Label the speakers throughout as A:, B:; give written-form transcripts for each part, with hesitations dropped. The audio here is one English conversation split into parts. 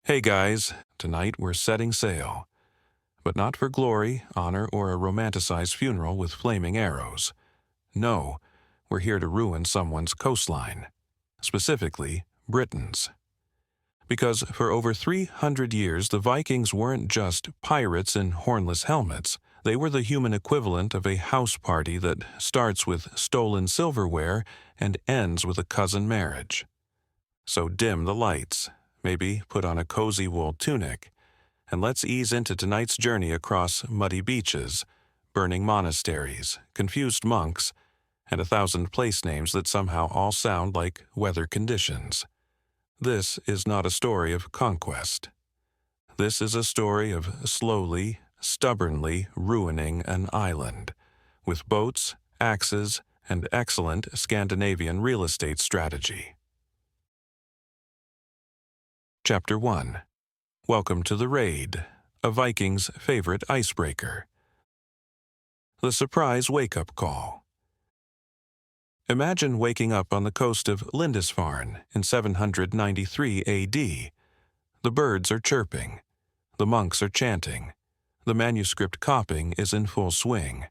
A: Hey guys, tonight we're setting sail. But not for glory, honor, or a romanticized funeral with flaming arrows. No, we're here to ruin someone's coastline. Specifically, Britain's. Because for over 300 years, the Vikings weren't just pirates in hornless helmets. They were the human equivalent of a house party that starts with stolen silverware and ends with a cousin marriage. So dim the lights, maybe put on a cozy wool tunic, and let's ease into tonight's journey across muddy beaches, burning monasteries, confused monks, and 1,000 place names that somehow all sound like weather conditions. This is not a story of conquest. This is a story of slowly, stubbornly ruining an island, with boats, axes, and excellent Scandinavian real estate strategy. Chapter 1. Welcome to the Raid, a Viking's favorite icebreaker. The surprise wake-up call. Imagine waking up on the coast of Lindisfarne in 793 AD. The birds are chirping. The monks are chanting. The manuscript copying is in full swing.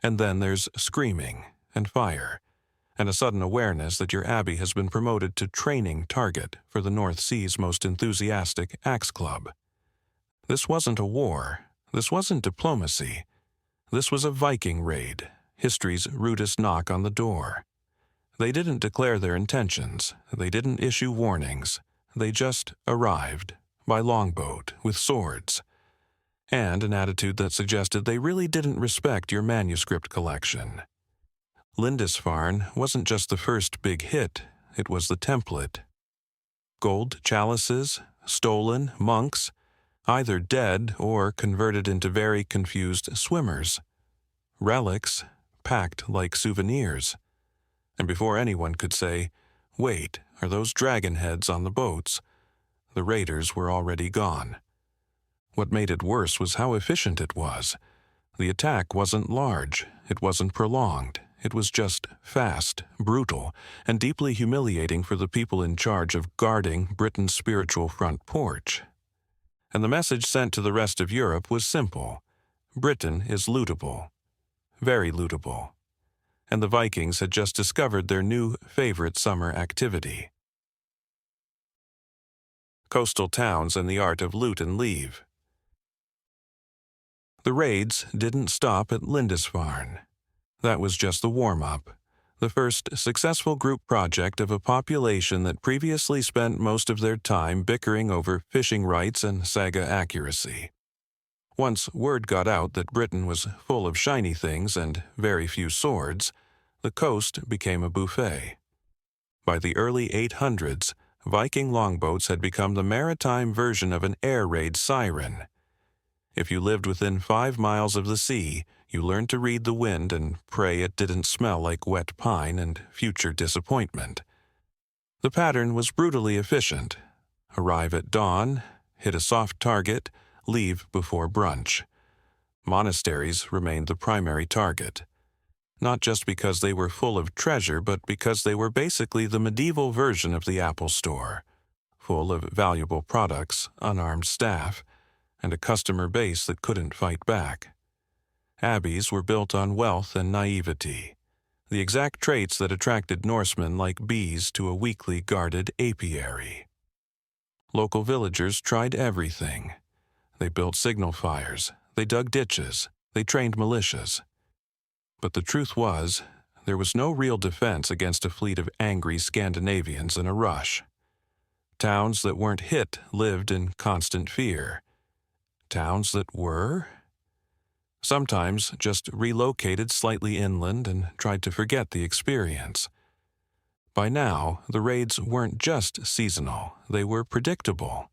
A: And then there's screaming and fire, and a sudden awareness that your abbey has been promoted to training target for the North Sea's most enthusiastic axe club. This wasn't a war. This wasn't diplomacy. This was a Viking raid, history's rudest knock on the door. They didn't declare their intentions. They didn't issue warnings. They just arrived, by longboat, with swords, and an attitude that suggested they really didn't respect your manuscript collection. Lindisfarne wasn't just the first big hit, it was the template. Gold chalices, stolen monks, either dead or converted into very confused swimmers. Relics, packed like souvenirs. And before anyone could say, "Wait, are those dragon heads on the boats?" the raiders were already gone. What made it worse was how efficient it was. The attack wasn't large, it wasn't prolonged. It was just fast, brutal, and deeply humiliating for the people in charge of guarding Britain's spiritual front porch. And the message sent to the rest of Europe was simple. Britain is lootable. Very lootable. And the Vikings had just discovered their new favorite summer activity. Coastal towns and the art of loot and leave. The raids didn't stop at Lindisfarne. That was just the warm-up, the first successful group project of a population that previously spent most of their time bickering over fishing rights and saga accuracy. Once word got out that Britain was full of shiny things and very few swords, the coast became a buffet. By the early 800s, Viking longboats had become the maritime version of an air raid siren. If you lived within 5 miles of the sea, you learned to read the wind and pray it didn't smell like wet pine and future disappointment. The pattern was brutally efficient. Arrive at dawn, hit a soft target, leave before brunch. Monasteries remained the primary target. Not just because they were full of treasure, but because they were basically the medieval version of the Apple Store, full of valuable products, unarmed staff, and a customer base that couldn't fight back. Abbeys were built on wealth and naivety, the exact traits that attracted Norsemen like bees to a weakly guarded apiary. Local villagers tried everything. They built signal fires, they dug ditches, they trained militias. But the truth was, there was no real defense against a fleet of angry Scandinavians in a rush. Towns that weren't hit lived in constant fear. Towns that were? Sometimes just relocated slightly inland and tried to forget the experience. By now, the raids weren't just seasonal, they were predictable,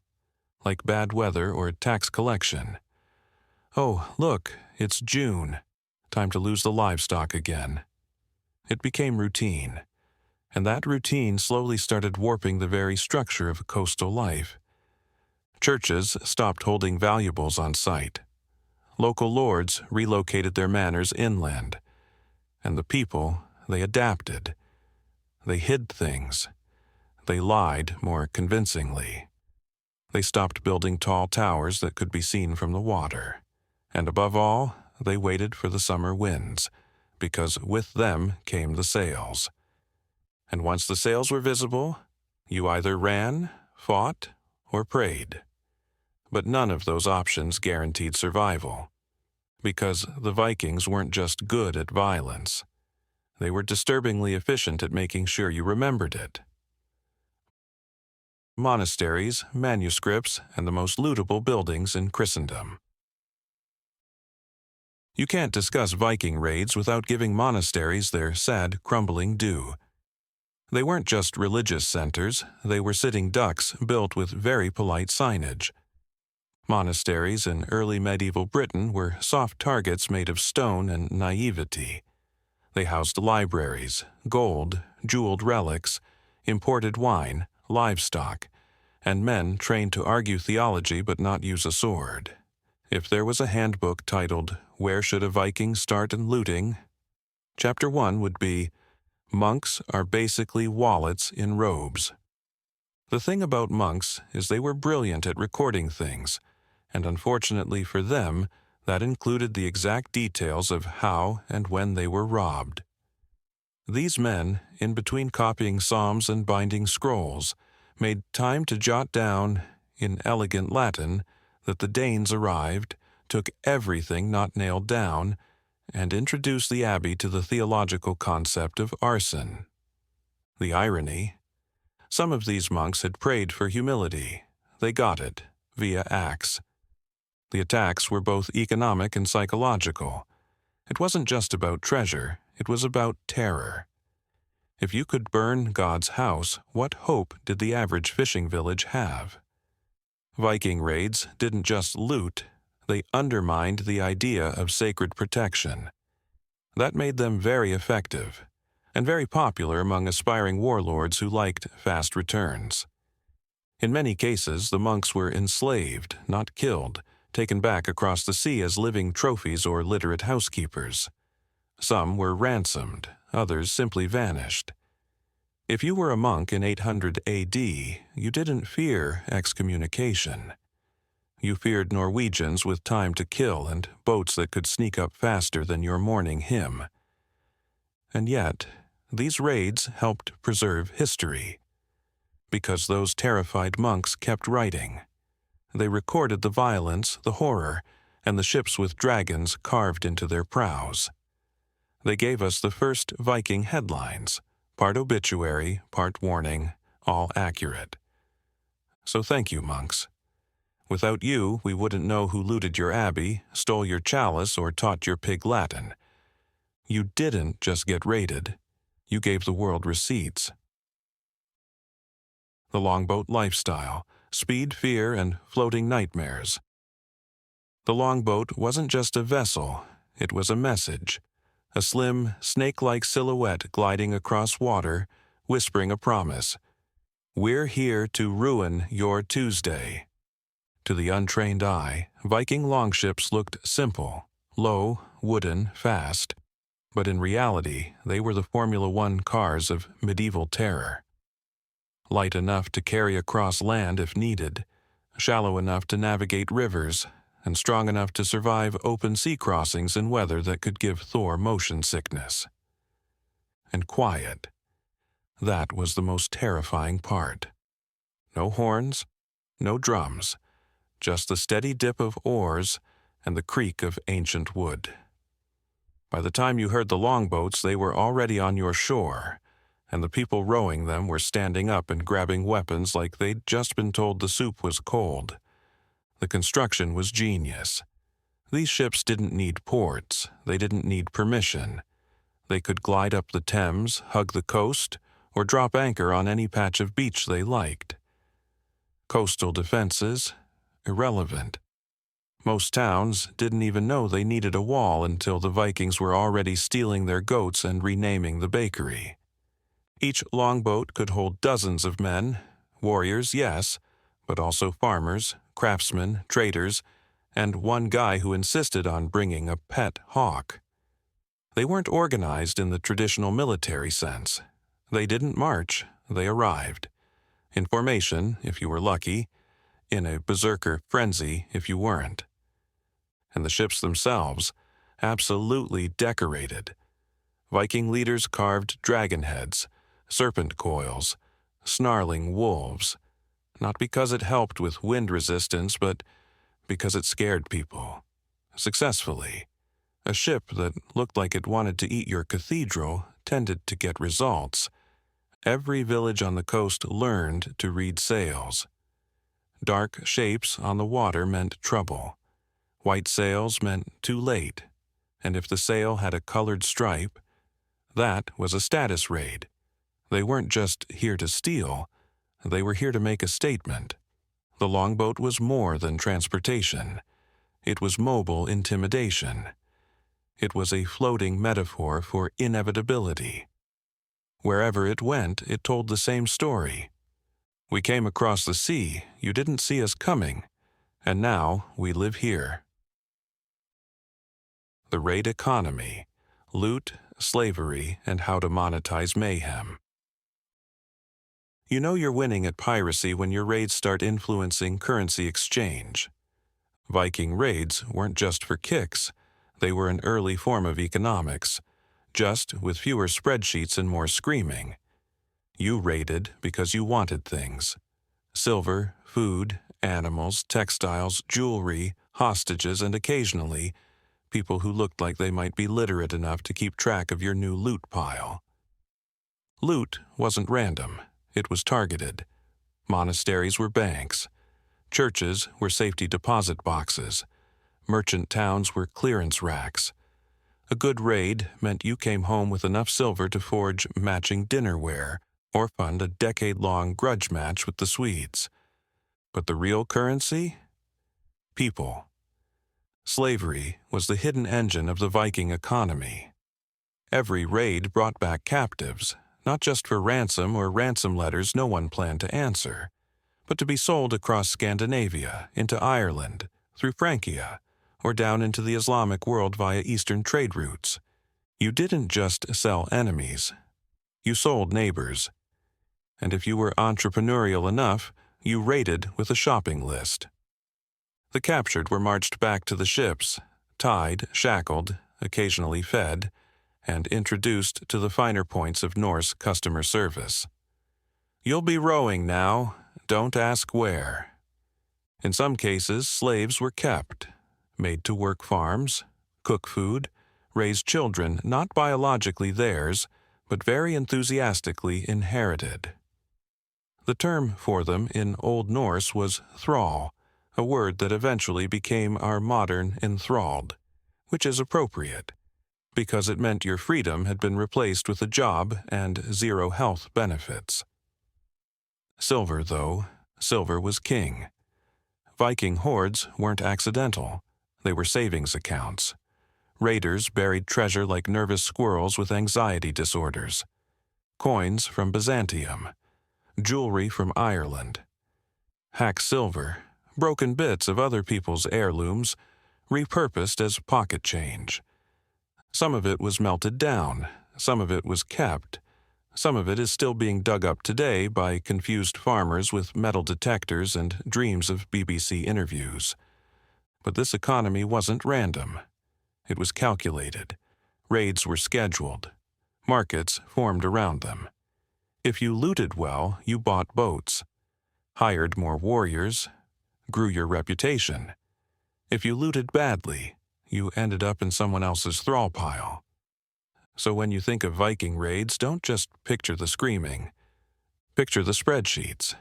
A: like bad weather or tax collection. Oh, look, it's June. Time to lose the livestock again. It became routine, and that routine slowly started warping the very structure of coastal life. Churches stopped holding valuables on site. Local lords relocated their manors inland. And the people, they adapted. They hid things. They lied more convincingly. They stopped building tall towers that could be seen from the water. And above all, they waited for the summer winds, because with them came the sails. And once the sails were visible, you either ran, fought, or prayed. But none of those options guaranteed survival, because the Vikings weren't just good at violence. They were disturbingly efficient at making sure you remembered it. Monasteries, manuscripts, and the most lootable buildings in Christendom. You can't discuss Viking raids without giving monasteries their sad, crumbling due. They weren't just religious centers, they were sitting ducks built with very polite signage. Monasteries in early medieval Britain were soft targets made of stone and naivety. They housed libraries, gold, jeweled relics, imported wine, livestock, and men trained to argue theology but not use a sword. If there was a handbook titled, "Where Should a Viking Start in Looting?" Chapter 1 would be, "Monks are basically wallets in robes." The thing about monks is they were brilliant at recording things, and unfortunately for them, that included the exact details of how and when they were robbed. These men, in between copying psalms and binding scrolls, made time to jot down, in elegant Latin, that the Danes arrived, took everything not nailed down, and introduced the abbey to the theological concept of arson. The irony: some of these monks had prayed for humility. They got it, via acts. The attacks were both economic and psychological. It wasn't just about treasure, it was about terror. If you could burn God's house, what hope did the average fishing village have? Viking raids didn't just loot, they undermined the idea of sacred protection. That made them very effective, and very popular among aspiring warlords who liked fast returns. In many cases, the monks were enslaved, not killed, taken back across the sea as living trophies or literate housekeepers. Some were ransomed, others simply vanished. If you were a monk in 800 AD, you didn't fear excommunication. You feared Norwegians with time to kill and boats that could sneak up faster than your morning hymn. And yet, these raids helped preserve history, because those terrified monks kept writing. They recorded the violence, the horror, and the ships with dragons carved into their prows. They gave us the first Viking headlines, part obituary, part warning, all accurate. So thank you, monks. Without you, we wouldn't know who looted your abbey, stole your chalice, or taught your pig Latin. You didn't just get raided. You gave the world receipts. The longboat lifestyle, speed, fear, and floating nightmares. The longboat wasn't just a vessel, it was a message. A slim, snake-like silhouette gliding across water, whispering a promise. We're here to ruin your Tuesday. To the untrained eye, Viking longships looked simple, low, wooden, fast. But in reality, they were the Formula One cars of medieval terror. Light enough to carry across land if needed, shallow enough to navigate rivers, and strong enough to survive open sea crossings in weather that could give Thor motion sickness. And quiet. That was the most terrifying part. No horns, no drums, just the steady dip of oars and the creak of ancient wood. By the time you heard the longboats, they were already on your shore, and the people rowing them were standing up and grabbing weapons like they'd just been told the soup was cold. The construction was genius. These ships didn't need ports, they didn't need permission. They could glide up the Thames, hug the coast, or drop anchor on any patch of beach they liked. Coastal defenses? Irrelevant. Most towns didn't even know they needed a wall until the Vikings were already stealing their goats and renaming the bakery. Each longboat could hold dozens of men, warriors, yes, but also farmers, craftsmen, traders, and one guy who insisted on bringing a pet hawk. They weren't organized in the traditional military sense. They didn't march, they arrived. In formation, if you were lucky, in a berserker frenzy if you weren't. And the ships themselves, absolutely decorated. Viking leaders carved dragon heads, serpent coils, snarling wolves, not because it helped with wind resistance, but because it scared people. Successfully. A ship that looked like it wanted to eat your cathedral tended to get results. Every village on the coast learned to read sails. Dark shapes on the water meant trouble. White sails meant too late. And if the sail had a colored stripe, that was a status raid. They weren't just here to steal, they were here to make a statement. The longboat was more than transportation. It was mobile intimidation. It was a floating metaphor for inevitability. Wherever it went, it told the same story. We came across the sea, you didn't see us coming, and now we live here. The raid economy, loot, slavery, and how to monetize mayhem. You know you're winning at piracy when your raids start influencing currency exchange. Viking raids weren't just for kicks, they were an early form of economics, just with fewer spreadsheets and more screaming. You raided because you wanted things. Silver, food, animals, textiles, jewelry, hostages, and occasionally, people who looked like they might be literate enough to keep track of your new loot pile. Loot wasn't random, it was targeted. Monasteries were banks. Churches were safety deposit boxes. Merchant towns were clearance racks. A good raid meant you came home with enough silver to forge matching dinnerware or fund a decade-long grudge match with the Swedes. But the real currency? People. Slavery was the hidden engine of the Viking economy. Every raid brought back captives, not just for ransom or ransom letters no one planned to answer, but to be sold across Scandinavia, into Ireland, through Francia, or down into the Islamic world via Eastern trade routes. You didn't just sell enemies. You sold neighbors. And if you were entrepreneurial enough, you raided with a shopping list. The captured were marched back to the ships, tied, shackled, occasionally fed, and introduced to the finer points of Norse customer service. You'll be rowing now, don't ask where. In some cases, slaves were kept, made to work farms, cook food, raise children not biologically theirs, but very enthusiastically inherited. The term for them in Old Norse was thrall, a word that eventually became our modern enthralled, which is appropriate, because it meant your freedom had been replaced with a job and zero health benefits. Silver, though, silver was king. Viking hordes weren't accidental. They were savings accounts. Raiders buried treasure like nervous squirrels with anxiety disorders. Coins from Byzantium. Jewelry from Ireland. Hack silver, broken bits of other people's heirlooms, repurposed as pocket change. Some of it was melted down, some of it was kept, some of it is still being dug up today by confused farmers with metal detectors and dreams of BBC interviews. But this economy wasn't random. It was calculated. Raids were scheduled. Markets formed around them. If you looted well, you bought boats, hired more warriors, grew your reputation. If you looted badly, you ended up in someone else's thrall pile. So when you think of Viking raids, don't just picture the screaming. Picture the spreadsheets.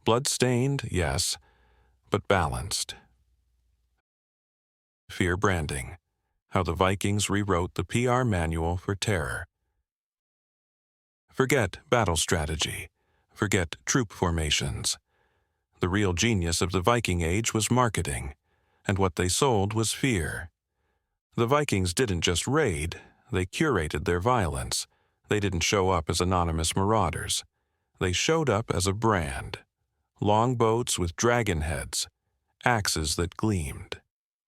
A: Blood-stained, yes, but balanced. Fear branding. How the Vikings rewrote the PR manual for terror. Forget battle strategy. Forget troop formations. The real genius of the Viking Age was marketing, and what they sold was fear. The Vikings didn't just raid, they curated their violence. They didn't show up as anonymous marauders. They showed up as a brand. Longboats with dragon heads, axes that gleamed,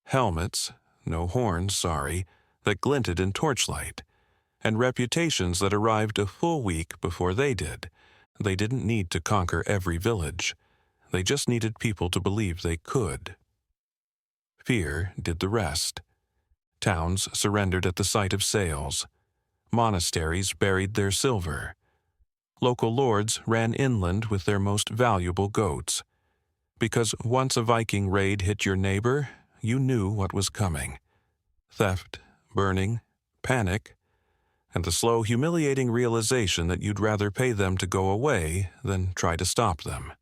A: helmets, no horns, sorry, that glinted in torchlight, and reputations that arrived a full week before they did. They didn't need to conquer every village. They just needed people to believe they could. Fear did the rest. Towns surrendered at the sight of sails. Monasteries buried their silver. Local lords ran inland with their most valuable goats. Because once a Viking raid hit your neighbor, you knew what was coming. Theft, burning, panic, and the slow, humiliating realization that you'd rather pay them to go away than try to stop them.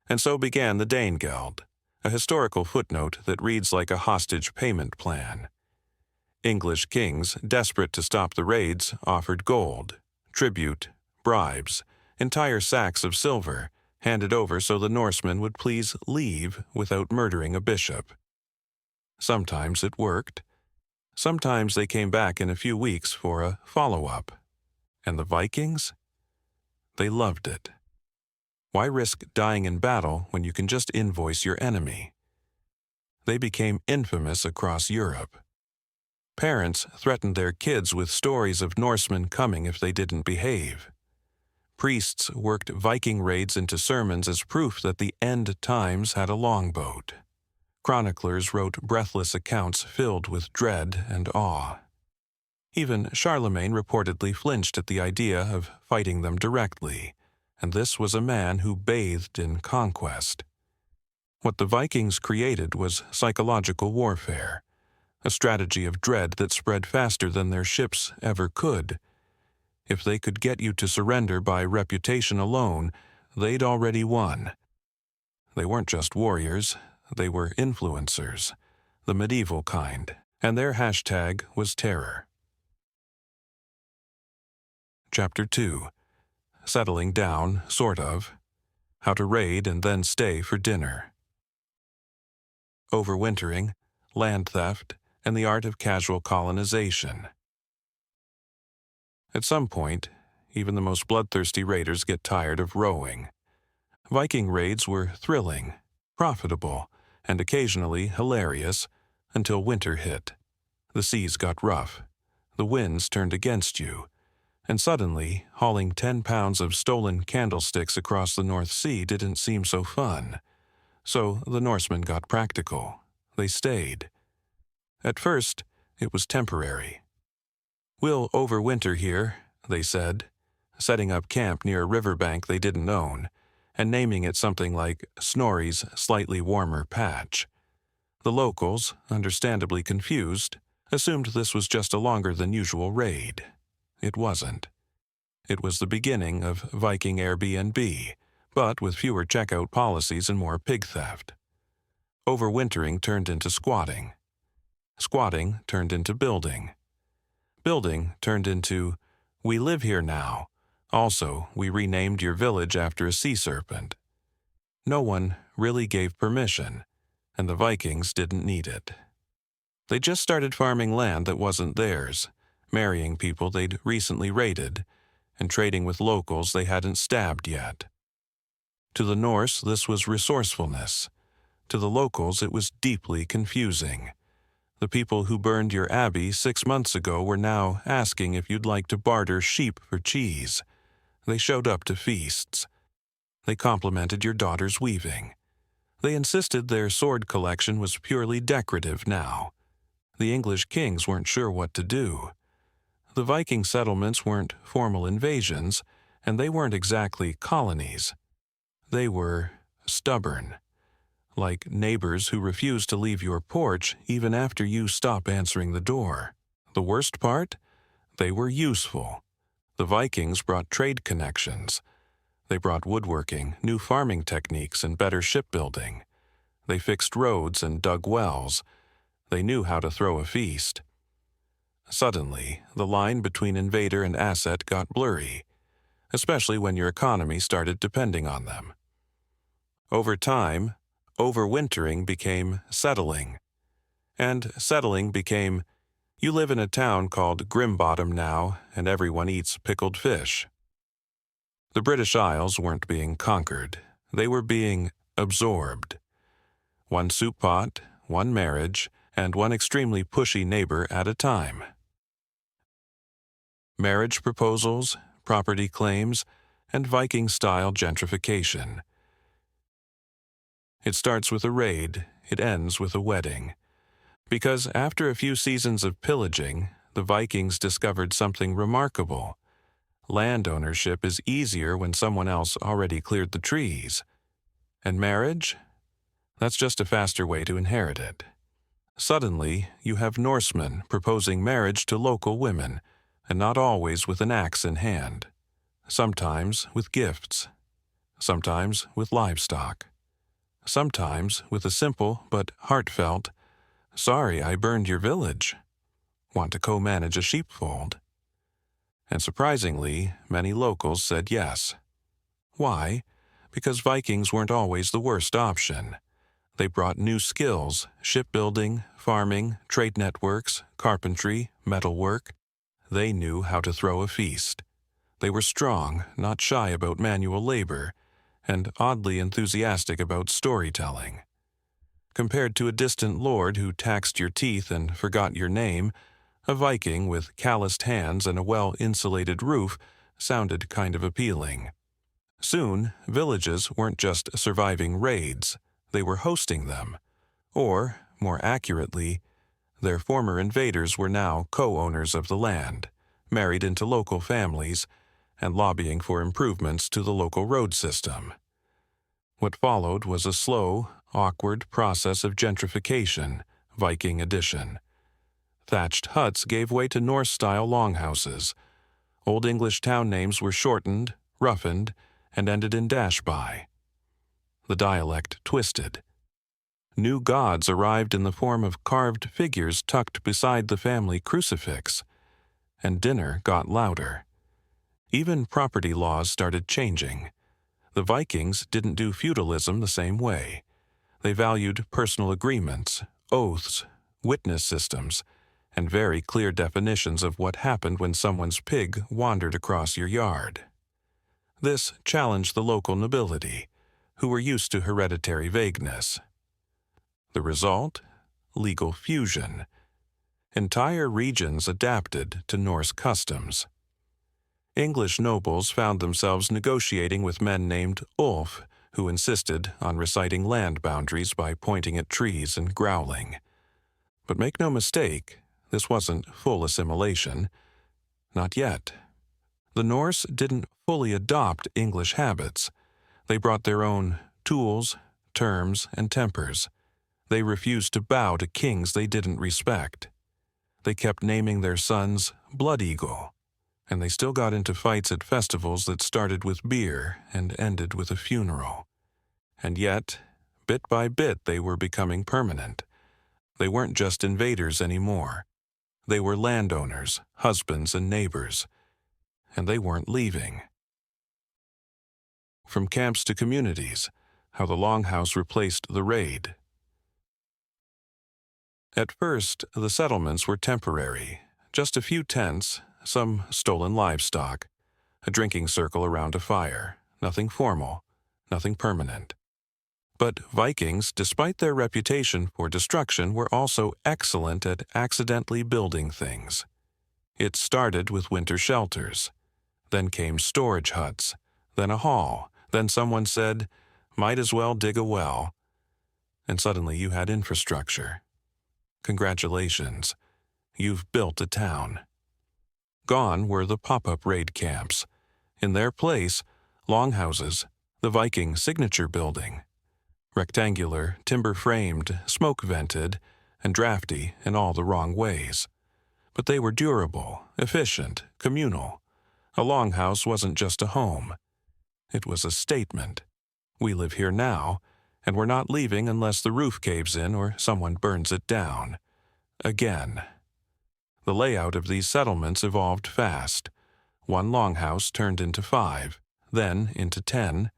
A: And so began the Danegeld, a historical footnote that reads like a hostage payment plan. English kings, desperate to stop the raids, offered gold, tribute, bribes, entire sacks of silver, handed over so the Norsemen would please leave without murdering a bishop. Sometimes it worked. Sometimes they came back in a few weeks for a follow-up. And the Vikings? They loved it. Why risk dying in battle when you can just invoice your enemy? They became infamous across Europe. Parents threatened their kids with stories of Norsemen coming if they didn't behave. Priests worked Viking raids into sermons as proof that the end times had a longboat. Chroniclers wrote breathless accounts filled with dread and awe. Even Charlemagne reportedly flinched at the idea of fighting them directly, and this was a man who bathed in conquest. What the Vikings created was psychological warfare, a strategy of dread that spread faster than their ships ever could. If they could get you to surrender by reputation alone, they'd already won. They weren't just warriors, they were influencers, the medieval kind, and their hashtag was terror. Chapter 2. Settling down, sort of. How to raid and then stay for dinner. Overwintering, land theft, and the art of casual colonization. At some point, even the most bloodthirsty raiders get tired of rowing. Viking raids were thrilling, profitable, and occasionally hilarious, until winter hit. The seas got rough, the winds turned against you, and suddenly hauling 10 pounds of stolen candlesticks across the North Sea didn't seem so fun. So the Norsemen got practical. They stayed. At first, it was temporary. "We'll overwinter here," they said, setting up camp near a riverbank they didn't own, and naming it something like Snorri's Slightly Warmer Patch. The locals, understandably confused, assumed this was just a longer-than-usual raid. It wasn't. It was the beginning of Viking Airbnb, but with fewer checkout policies and more pig theft. Overwintering turned into squatting. Squatting turned into building. Building turned into, "We live here now. Also, we renamed your village after a sea serpent." No one really gave permission, and the Vikings didn't need it. They just started farming land that wasn't theirs, marrying people they'd recently raided, and trading with locals they hadn't stabbed yet. To the Norse, this was resourcefulness. To the locals, it was deeply confusing. The people who burned your abbey 6 months ago were now asking if you'd like to barter sheep for cheese. They showed up to feasts. They complimented your daughter's weaving. They insisted their sword collection was purely decorative now. The English kings weren't sure what to do. The Viking settlements weren't formal invasions, and they weren't exactly colonies. They were stubborn, like neighbors who refuse to leave your porch even after you stop answering the door. The worst part? They were useful. The Vikings brought trade connections. They brought woodworking, new farming techniques, and better shipbuilding. They fixed roads and dug wells. They knew how to throw a feast. Suddenly, the line between invader and asset got blurry, especially when your economy started depending on them. Over time, overwintering became settling. And settling became, you live in a town called Grimbottom now, and everyone eats pickled fish. The British Isles weren't being conquered. They were being absorbed. One soup pot, one marriage, and one extremely pushy neighbor at a time. Marriage proposals, property claims, and Viking-style gentrification. It starts with a raid, it ends with a wedding. Because after a few seasons of pillaging, the Vikings discovered something remarkable. Land ownership is easier when someone else already cleared the trees. And marriage? That's just a faster way to inherit it. Suddenly, you have Norsemen proposing marriage to local women, and not always with an axe in hand. Sometimes with gifts. Sometimes with livestock. Sometimes with a simple but heartfelt, "Sorry I burned your village. Want to co-manage a sheepfold?" And surprisingly, many locals said yes. Why? Because Vikings weren't always the worst option. They brought new skills: shipbuilding, farming, trade networks, carpentry, metalwork. They knew how to throw a feast. They were strong, not shy about manual labor, and oddly enthusiastic about storytelling. Compared to a distant lord who taxed your teeth and forgot your name, a Viking with calloused hands and a well-insulated roof sounded kind of appealing. Soon, villages weren't just surviving raids, they were hosting them. Or, more accurately, their former invaders were now co-owners of the land, married into local families, and lobbying for improvements to the local road system. What followed was a slow, awkward process of gentrification, Viking edition. Thatched huts gave way to Norse-style longhouses. Old English town names were shortened, roughened, and ended in dash-by. The dialect twisted. New gods arrived in the form of carved figures tucked beside the family crucifix, and dinner got louder. Even property laws started changing. The Vikings didn't do feudalism the same way. They valued personal agreements, oaths, witness systems, and very clear definitions of what happened when someone's pig wandered across your yard. This challenged the local nobility, who were used to hereditary vagueness. The result? Legal fusion. Entire regions adapted to Norse customs. English nobles found themselves negotiating with men named Ulf, who insisted on reciting land boundaries by pointing at trees and growling. But make no mistake, this wasn't full assimilation. Not yet. The Norse didn't fully adopt English habits. They brought their own tools, terms, and tempers. They refused to bow to kings they didn't respect. They kept naming their sons Blood Eagle, and they still got into fights at festivals that started with beer and ended with a funeral. And yet, bit by bit, they were becoming permanent. They weren't just invaders anymore. They were landowners, husbands, and neighbors. And they weren't leaving. From camps to communities, how the longhouse replaced the raid. At first, the settlements were temporary. Just a few tents, some stolen livestock, a drinking circle around a fire. Nothing formal, nothing permanent. But Vikings, despite their reputation for destruction, were also excellent at accidentally building things. It started with winter shelters. Then came storage huts, then a hall, then someone said, "Might as well dig a well." And suddenly you had infrastructure. Congratulations, you've built a town. Gone were the pop-up raid camps. In their place, longhouses, the Viking signature building. Rectangular, timber-framed, smoke-vented, and drafty in all the wrong ways. But they were durable, efficient, communal. A longhouse wasn't just a home. It was a statement. We live here now, and we're not leaving unless the roof caves in or someone burns it down. Again. The layout of these settlements evolved fast. One longhouse turned into 5, then into 10,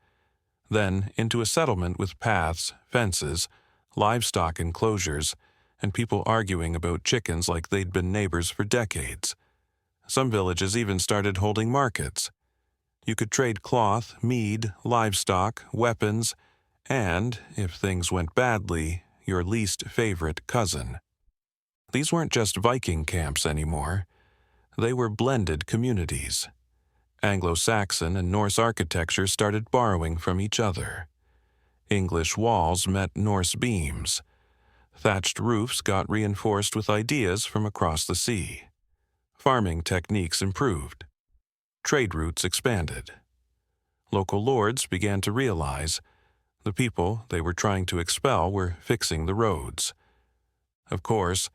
A: then into a settlement with paths, fences, livestock enclosures, and people arguing about chickens like they'd been neighbors for decades. Some villages even started holding markets. You could trade cloth, mead, livestock, weapons, and, if things went badly, your least favorite cousin. These weren't just Viking camps anymore. They were blended communities. Anglo-Saxon and Norse architecture started borrowing from each other. English walls met Norse beams. Thatched roofs got reinforced with ideas from across the sea. Farming techniques improved. Trade routes expanded. Local lords began to realize the people they were trying to expel were fixing the roads. Of course,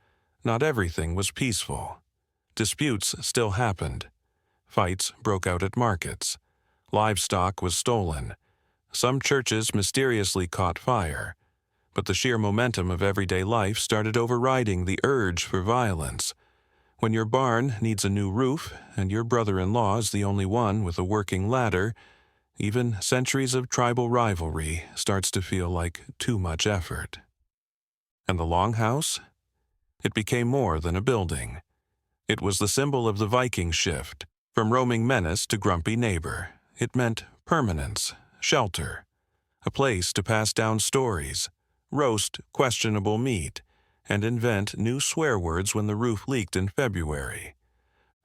A: not everything was peaceful. Disputes still happened. Fights broke out at markets. Livestock was stolen. Some churches mysteriously caught fire. But the sheer momentum of everyday life started overriding the urge for violence. When your barn needs a new roof and your brother-in-law is the only one with a working ladder, even centuries of tribal rivalry starts to feel like too much effort. And the longhouse? It became more than a building. It was the symbol of the Viking shift. From roaming menace to grumpy neighbor, it meant permanence, shelter, a place to pass down stories, roast questionable meat, and invent new swear words when the roof leaked in February.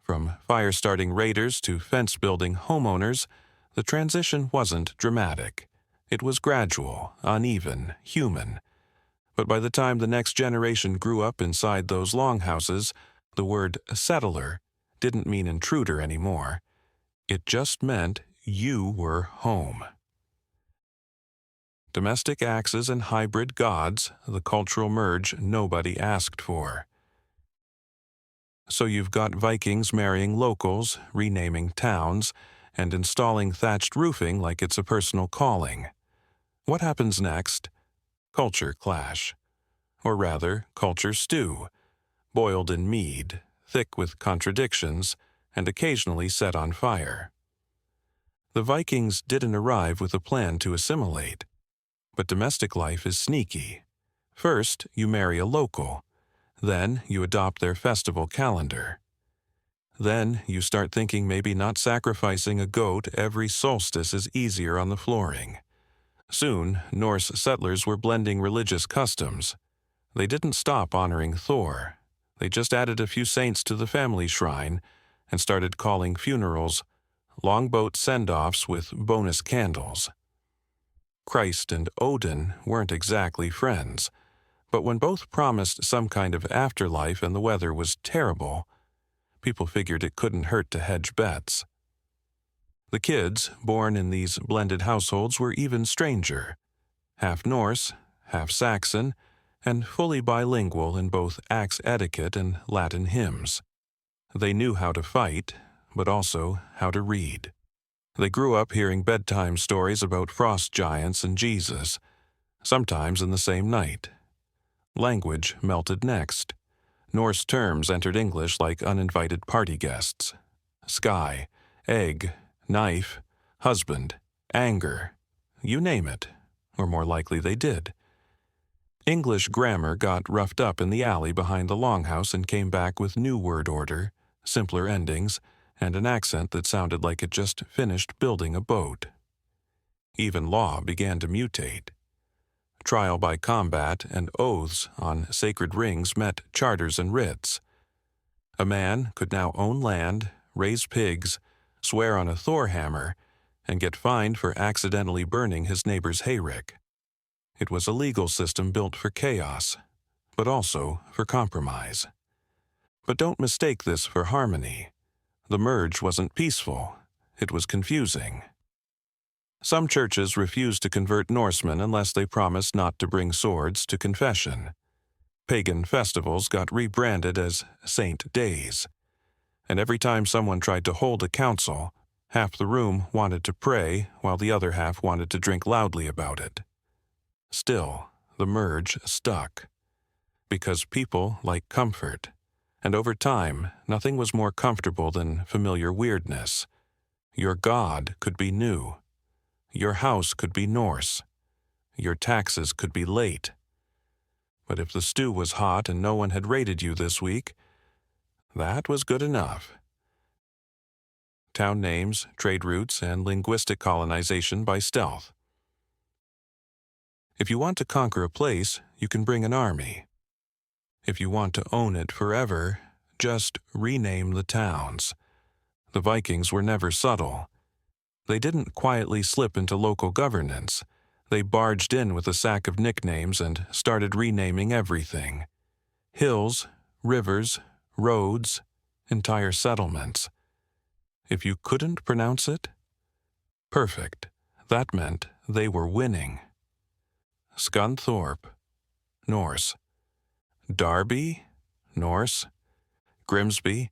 A: From fire-starting raiders to fence-building homeowners, the transition wasn't dramatic. It was gradual, uneven, human. But by the time the next generation grew up inside those longhouses, the word settler didn't mean intruder anymore. It just meant you were home. Domestic axes and hybrid gods, the cultural merge nobody asked for. So you've got Vikings marrying locals, renaming towns, and installing thatched roofing like it's a personal calling. What happens next? Culture clash. Or rather, culture stew, boiled in mead, thick with contradictions, and occasionally set on fire. The Vikings didn't arrive with a plan to assimilate. But domestic life is sneaky. First, you marry a local. Then, you adopt their festival calendar. Then, you start thinking maybe not sacrificing a goat every solstice is easier on the flooring. Soon, Norse settlers were blending religious customs. They didn't stop honoring Thor. They just added a few saints to the family shrine and started calling funerals longboat send-offs with bonus candles. Christ and Odin weren't exactly friends, but when both promised some kind of afterlife and the weather was terrible, people figured it couldn't hurt to hedge bets. The kids, born in these blended households, were even stranger. Half Norse, half Saxon, and fully bilingual in both axe etiquette and Latin hymns. They knew how to fight, but also how to read. They grew up hearing bedtime stories about frost giants and Jesus, sometimes in the same night. Language melted next. Norse terms entered English like uninvited party guests. Sky, egg, knife, husband, anger, you name it, or more likely they did. English grammar got roughed up in the alley behind the longhouse and came back with new word order, simpler endings, and an accent that sounded like it just finished building a boat. Even law began to mutate. Trial by combat and oaths on sacred rings met charters and writs. A man could now own land, raise pigs, swear on a Thor hammer, and get fined for accidentally burning his neighbor's hayrick. It was a legal system built for chaos, but also for compromise. But don't mistake this for harmony. The merge wasn't peaceful. It was confusing. Some churches refused to convert Norsemen unless they promised not to bring swords to confession. Pagan festivals got rebranded as Saint Days. And every time someone tried to hold a council, half the room wanted to pray while the other half wanted to drink loudly about it. Still, the merge stuck. Because people like comfort. And over time, nothing was more comfortable than familiar weirdness. Your God could be new. Your house could be Norse. Your taxes could be late. But if the stew was hot and no one had raided you this week, that was good enough. Town names, trade routes, and linguistic colonization by stealth. If you want to conquer a place, you can bring an army. If you want to own it forever, just rename the towns. The Vikings were never subtle. They didn't quietly slip into local governance. They barged in with a sack of nicknames and started renaming everything. Hills, rivers, roads, entire settlements. If you couldn't pronounce it, perfect. That meant they were winning. Scunthorpe, Norse. Derby, Norse. Grimsby,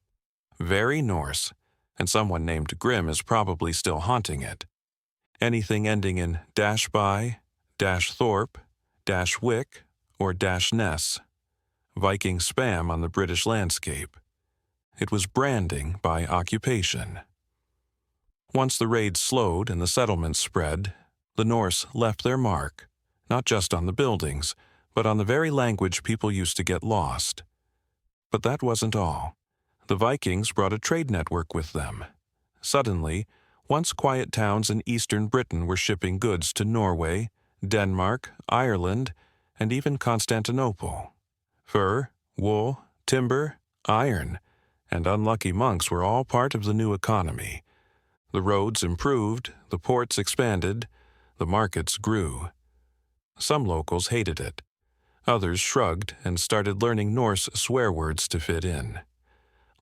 A: very Norse, and someone named Grim is probably still haunting it. Anything ending in -by, -thorpe, -wick, or -ness. Viking spam on the British landscape. It was branding by occupation. Once the raids slowed and the settlements spread, the Norse left their mark, not just on the buildings, but on the very language people used to get lost. But that wasn't all. The Vikings brought a trade network with them. Suddenly, once quiet towns in eastern Britain were shipping goods to Norway, Denmark, Ireland, and even Constantinople. Fur, wool, timber, iron, and unlucky monks were all part of the new economy. The roads improved, the ports expanded, the markets grew. Some locals hated it. Others shrugged and started learning Norse swear words to fit in.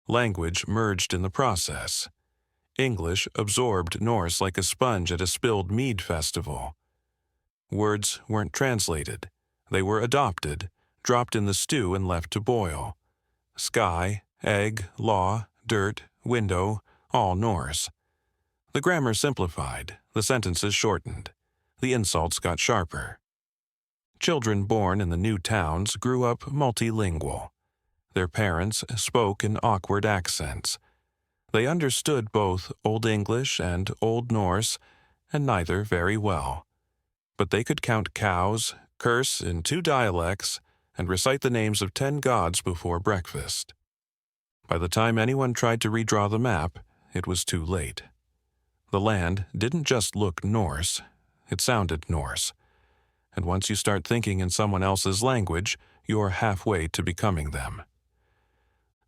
A: Language merged in the process. English absorbed Norse like a sponge at a spilled mead festival. Words weren't translated. They were adopted, dropped in the stew and left to boil. Sky, egg, law, dirt, window, all Norse. The grammar simplified, the sentences shortened. The insults got sharper. Children born in the new towns grew up multilingual. Their parents spoke in awkward accents. They understood both Old English and Old Norse, and neither very well. But they could count cows, curse in 2 dialects, and recite the names of 10 gods before breakfast. By the time anyone tried to redraw the map, it was too late. The land didn't just look Norse, it sounded Norse. And once you start thinking in someone else's language, you're halfway to becoming them.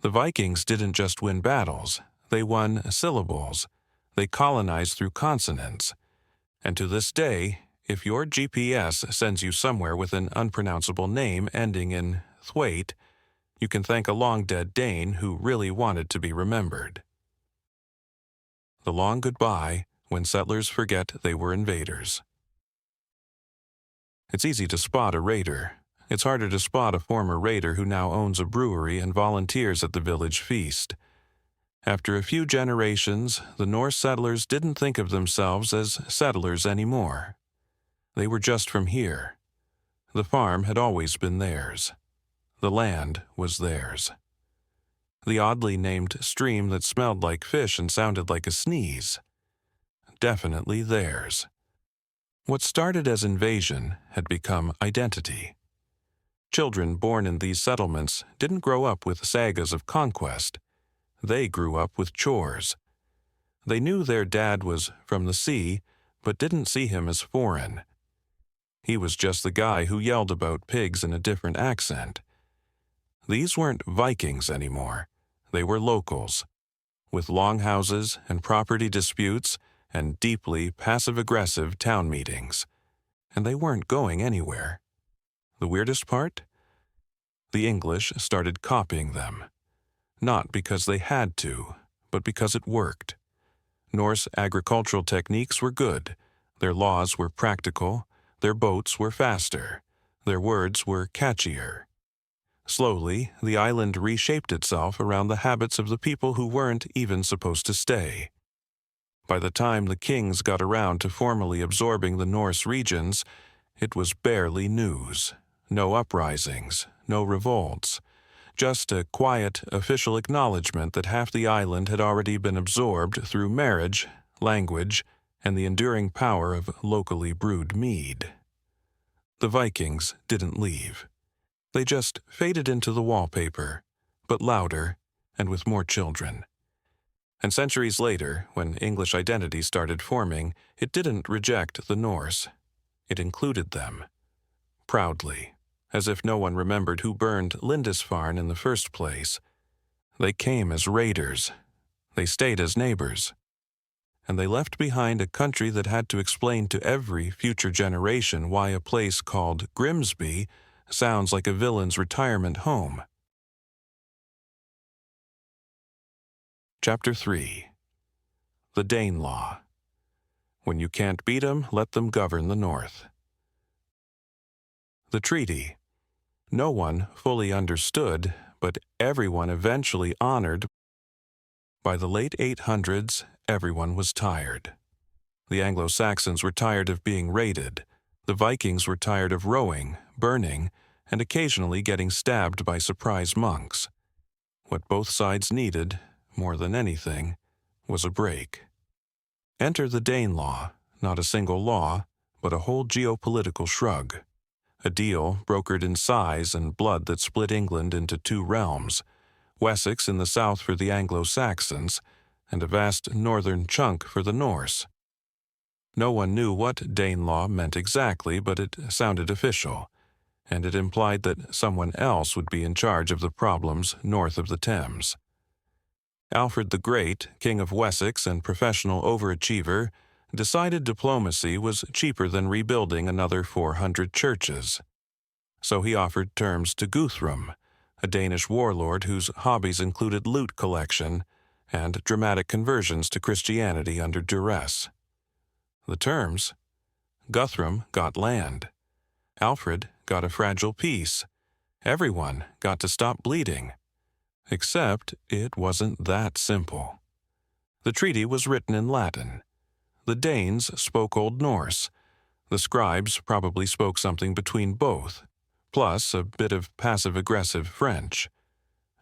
A: The Vikings didn't just win battles, they won syllables. They colonized through consonants. And to this day, if your GPS sends you somewhere with an unpronounceable name ending in Thwaite, you can thank a long-dead Dane who really wanted to be remembered. The long goodbye when settlers forget they were invaders. It's easy to spot a raider. It's harder to spot a former raider who now owns a brewery and volunteers at the village feast. After a few generations, the Norse settlers didn't think of themselves as settlers anymore. They were just from here. The farm had always been theirs. The land was theirs. The oddly named stream that smelled like fish and sounded like a sneeze. Definitely theirs. What started as invasion had become identity. Children born in these settlements didn't grow up with sagas of conquest. They grew up with chores. They knew their dad was from the sea, but didn't see him as foreign. He was just the guy who yelled about pigs in a different accent. These weren't Vikings anymore. They were locals, with longhouses and property disputes and deeply passive-aggressive town meetings. And they weren't going anywhere. The weirdest part? The English started copying them. Not because they had to, but because it worked. Norse agricultural techniques were good. Their laws were practical. Their boats were faster. Their words were catchier. Slowly, the island reshaped itself around the habits of the people who weren't even supposed to stay. By the time the kings got around to formally absorbing the Norse regions, it was barely news. No uprisings, no revolts. Just a quiet, official acknowledgement that half the island had already been absorbed through marriage, language, and the enduring power of locally brewed mead. The Vikings didn't leave. They just faded into the wallpaper, but louder and with more children. And centuries later, when English identity started forming, it didn't reject the Norse. It included them. Proudly, as if no one remembered who burned Lindisfarne in the first place. They came as raiders. They stayed as neighbors. and they left behind a country that had to explain to every future generation why a place called Grimsby sounds like a villain's retirement home. Chapter 3. The Danelaw. When you can't beat 'em, let them govern the North. The treaty. No one fully understood, but everyone eventually honored. By the late 800s, everyone was tired. The Anglo-Saxons were tired of being raided. The Vikings were tired of rowing, burning, and occasionally getting stabbed by surprise monks. What both sides needed, more than anything, was a break. Enter the Danelaw, not a single law, but a whole geopolitical shrug. A deal brokered in size and blood that split England into two realms, Wessex in the south for the Anglo-Saxons, and a vast northern chunk for the Norse. No one knew what Danelaw meant exactly, but it sounded official, and it implied that someone else would be in charge of the problems north of the Thames. Alfred the Great, King of Wessex and professional overachiever, decided diplomacy was cheaper than rebuilding another 400 churches. So he offered terms to Guthrum, a Danish warlord whose hobbies included loot collection and dramatic conversions to Christianity under duress. The terms? Guthrum got land. Alfred got a fragile peace. Everyone got to stop bleeding. Except it wasn't that simple. The treaty was written in Latin. The Danes spoke Old Norse. The scribes probably spoke something between both, plus a bit of passive-aggressive French.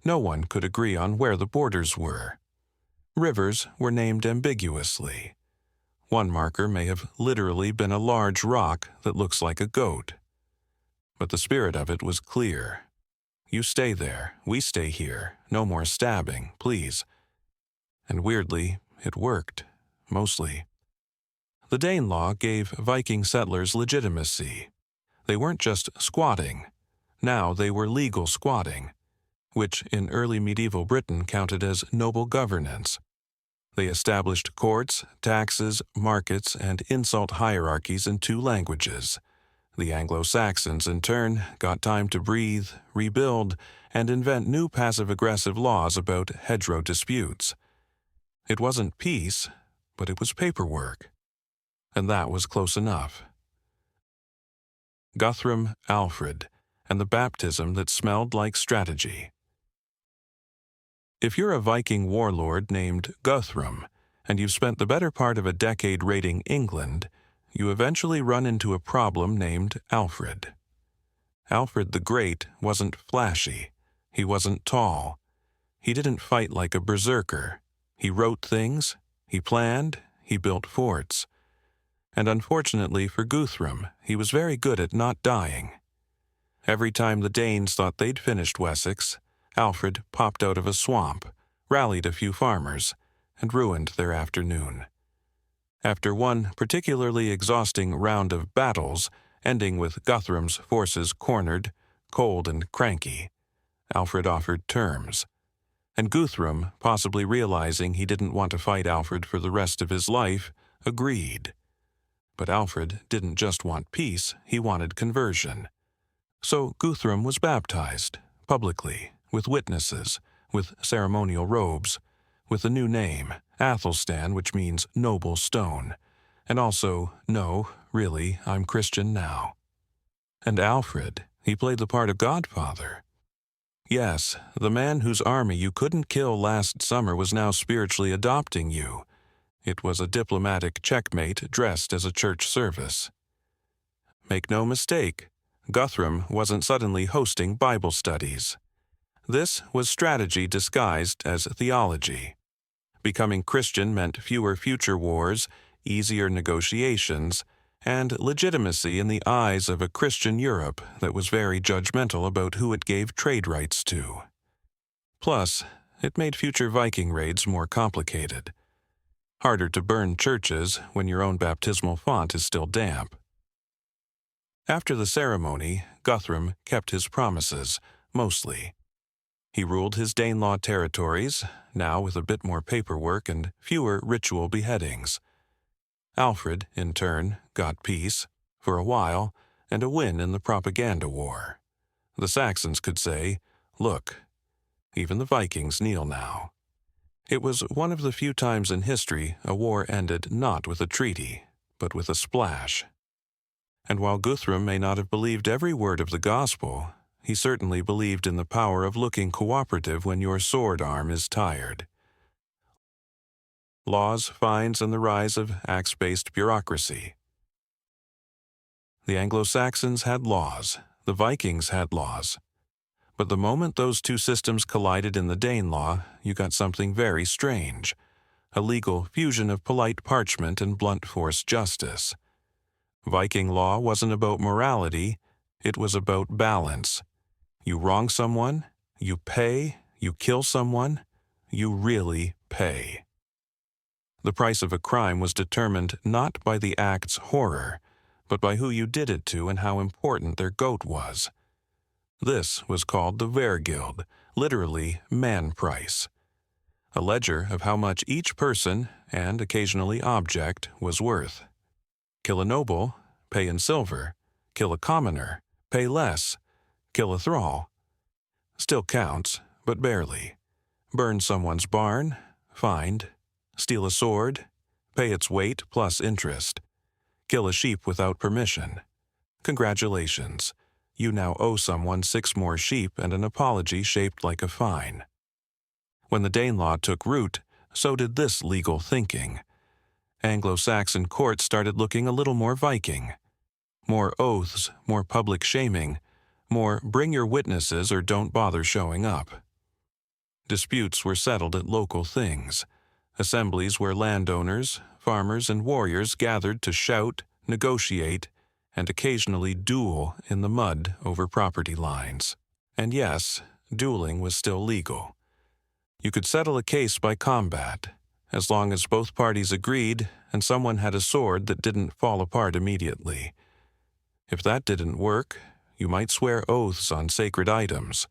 A: No one could agree on where the borders were. Rivers were named ambiguously. One marker may have literally been a large rock that looks like a goat. But the spirit of it was clear. You stay there, we stay here, no more stabbing, please. And weirdly, it worked, mostly. The Danelaw gave Viking settlers legitimacy. They weren't just squatting. Now they were legal squatting, which in early medieval Britain counted as noble governance. They established courts, taxes, markets, and insult hierarchies in 2 languages. The Anglo-Saxons, in turn, got time to breathe, rebuild, and invent new passive-aggressive laws about hedgerow disputes. It wasn't peace, but it was paperwork. And that was close enough. Guthrum Alfred, and the baptism that smelled like strategy. If you're a Viking warlord named Guthrum, and you've spent the better part of a decade raiding England, you eventually run into a problem named Alfred. Alfred the Great wasn't flashy. He wasn't tall. He didn't fight like a berserker. He wrote things, he planned, he built forts. And unfortunately for Guthrum, he was very good at not dying. Every time the Danes thought they'd finished Wessex, Alfred popped out of a swamp, rallied a few farmers, and ruined their afternoon. After one particularly exhausting round of battles, ending with Guthrum's forces cornered, cold and cranky, Alfred offered terms. And Guthrum, possibly realizing he didn't want to fight Alfred for the rest of his life, agreed. But Alfred didn't just want peace, he wanted conversion. So Guthrum was baptized, publicly, with witnesses, with ceremonial robes, with a new name, Athelstan, which means noble stone, and also, no, really, I'm Christian now. And Alfred, he played the part of godfather. Yes, the man whose army you couldn't kill last summer was now spiritually adopting you. It was a diplomatic checkmate dressed as a church service. Make no mistake, Guthrum wasn't suddenly hosting Bible studies. This was strategy disguised as theology. Becoming Christian meant fewer future wars, easier negotiations, and legitimacy in the eyes of a Christian Europe that was very judgmental about who it gave trade rights to. Plus, it made future Viking raids more complicated. Harder to burn churches when your own baptismal font is still damp. After the ceremony, Guthrum kept his promises, mostly. He ruled his Danelaw territories, now with a bit more paperwork and fewer ritual beheadings. Alfred, in turn, got peace, for a while, and a win in the propaganda war. The Saxons could say, "Look, even the Vikings kneel now." It was one of the few times in history a war ended not with a treaty, but with a splash. And while Guthrum may not have believed every word of the gospel, he certainly believed in the power of looking cooperative when your sword arm is tired. Laws, fines, and the rise of axe-based bureaucracy. The Anglo-Saxons had laws, the Vikings had laws. But the moment those two systems collided in the Danelaw, you got something very strange, a legal fusion of polite parchment and blunt force justice. Viking law wasn't about morality, it was about balance. You wrong someone, you pay, you kill someone, you really pay. The price of a crime was determined not by the act's horror, but by who you did it to and how important their goat was. This was called the Vergild, literally man price, a ledger of how much each person, and occasionally object, was worth. Kill a noble, pay in silver. Kill a commoner, pay less. Kill a thrall. Still counts, but barely. Burn someone's barn, fined. Steal a sword, pay its weight plus interest. Kill a sheep without permission. Congratulations. You now owe someone 6 more sheep and an apology shaped like a fine. When the Danelaw took root, so did this legal thinking. Anglo-Saxon courts started looking a little more Viking. More oaths, more public shaming, more bring your witnesses or don't bother showing up. Disputes were settled at local things, assemblies where landowners, farmers, and warriors gathered to shout, negotiate, and occasionally duel in the mud over property lines. And yes, dueling was still legal. You could settle a case by combat, as long as both parties agreed and someone had a sword that didn't fall apart immediately. If that didn't work, you might swear oaths on sacred items,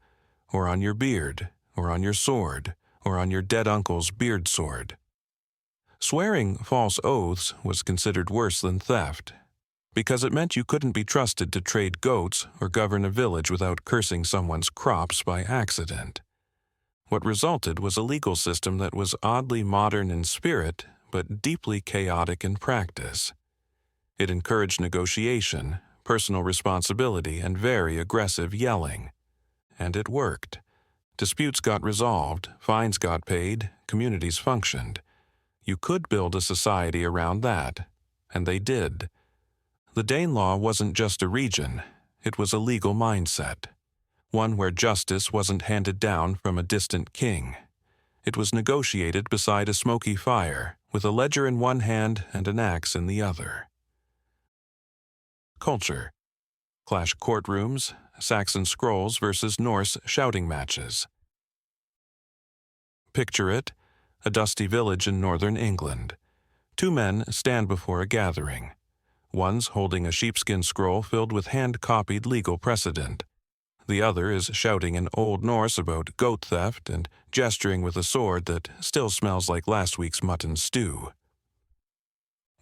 A: or on your beard, or on your sword, or on your dead uncle's beard sword. Swearing false oaths was considered worse than theft, because it meant you couldn't be trusted to trade goats or govern a village without cursing someone's crops by accident. What resulted was a legal system that was oddly modern in spirit, but deeply chaotic in practice. It encouraged negotiation, personal responsibility, and very aggressive yelling. And it worked. Disputes got resolved, fines got paid, communities functioned. You could build a society around that, and they did. The Danelaw wasn't just a region, it was a legal mindset, one where justice wasn't handed down from a distant king. It was negotiated beside a smoky fire, with a ledger in one hand and an axe in the other. Culture. Clash courtrooms, Saxon scrolls versus Norse shouting matches. Picture it, a dusty village in northern England. 2 men stand before a gathering. One's holding a sheepskin scroll filled with hand-copied legal precedent. The other is shouting in Old Norse about goat theft and gesturing with a sword that still smells like last week's mutton stew.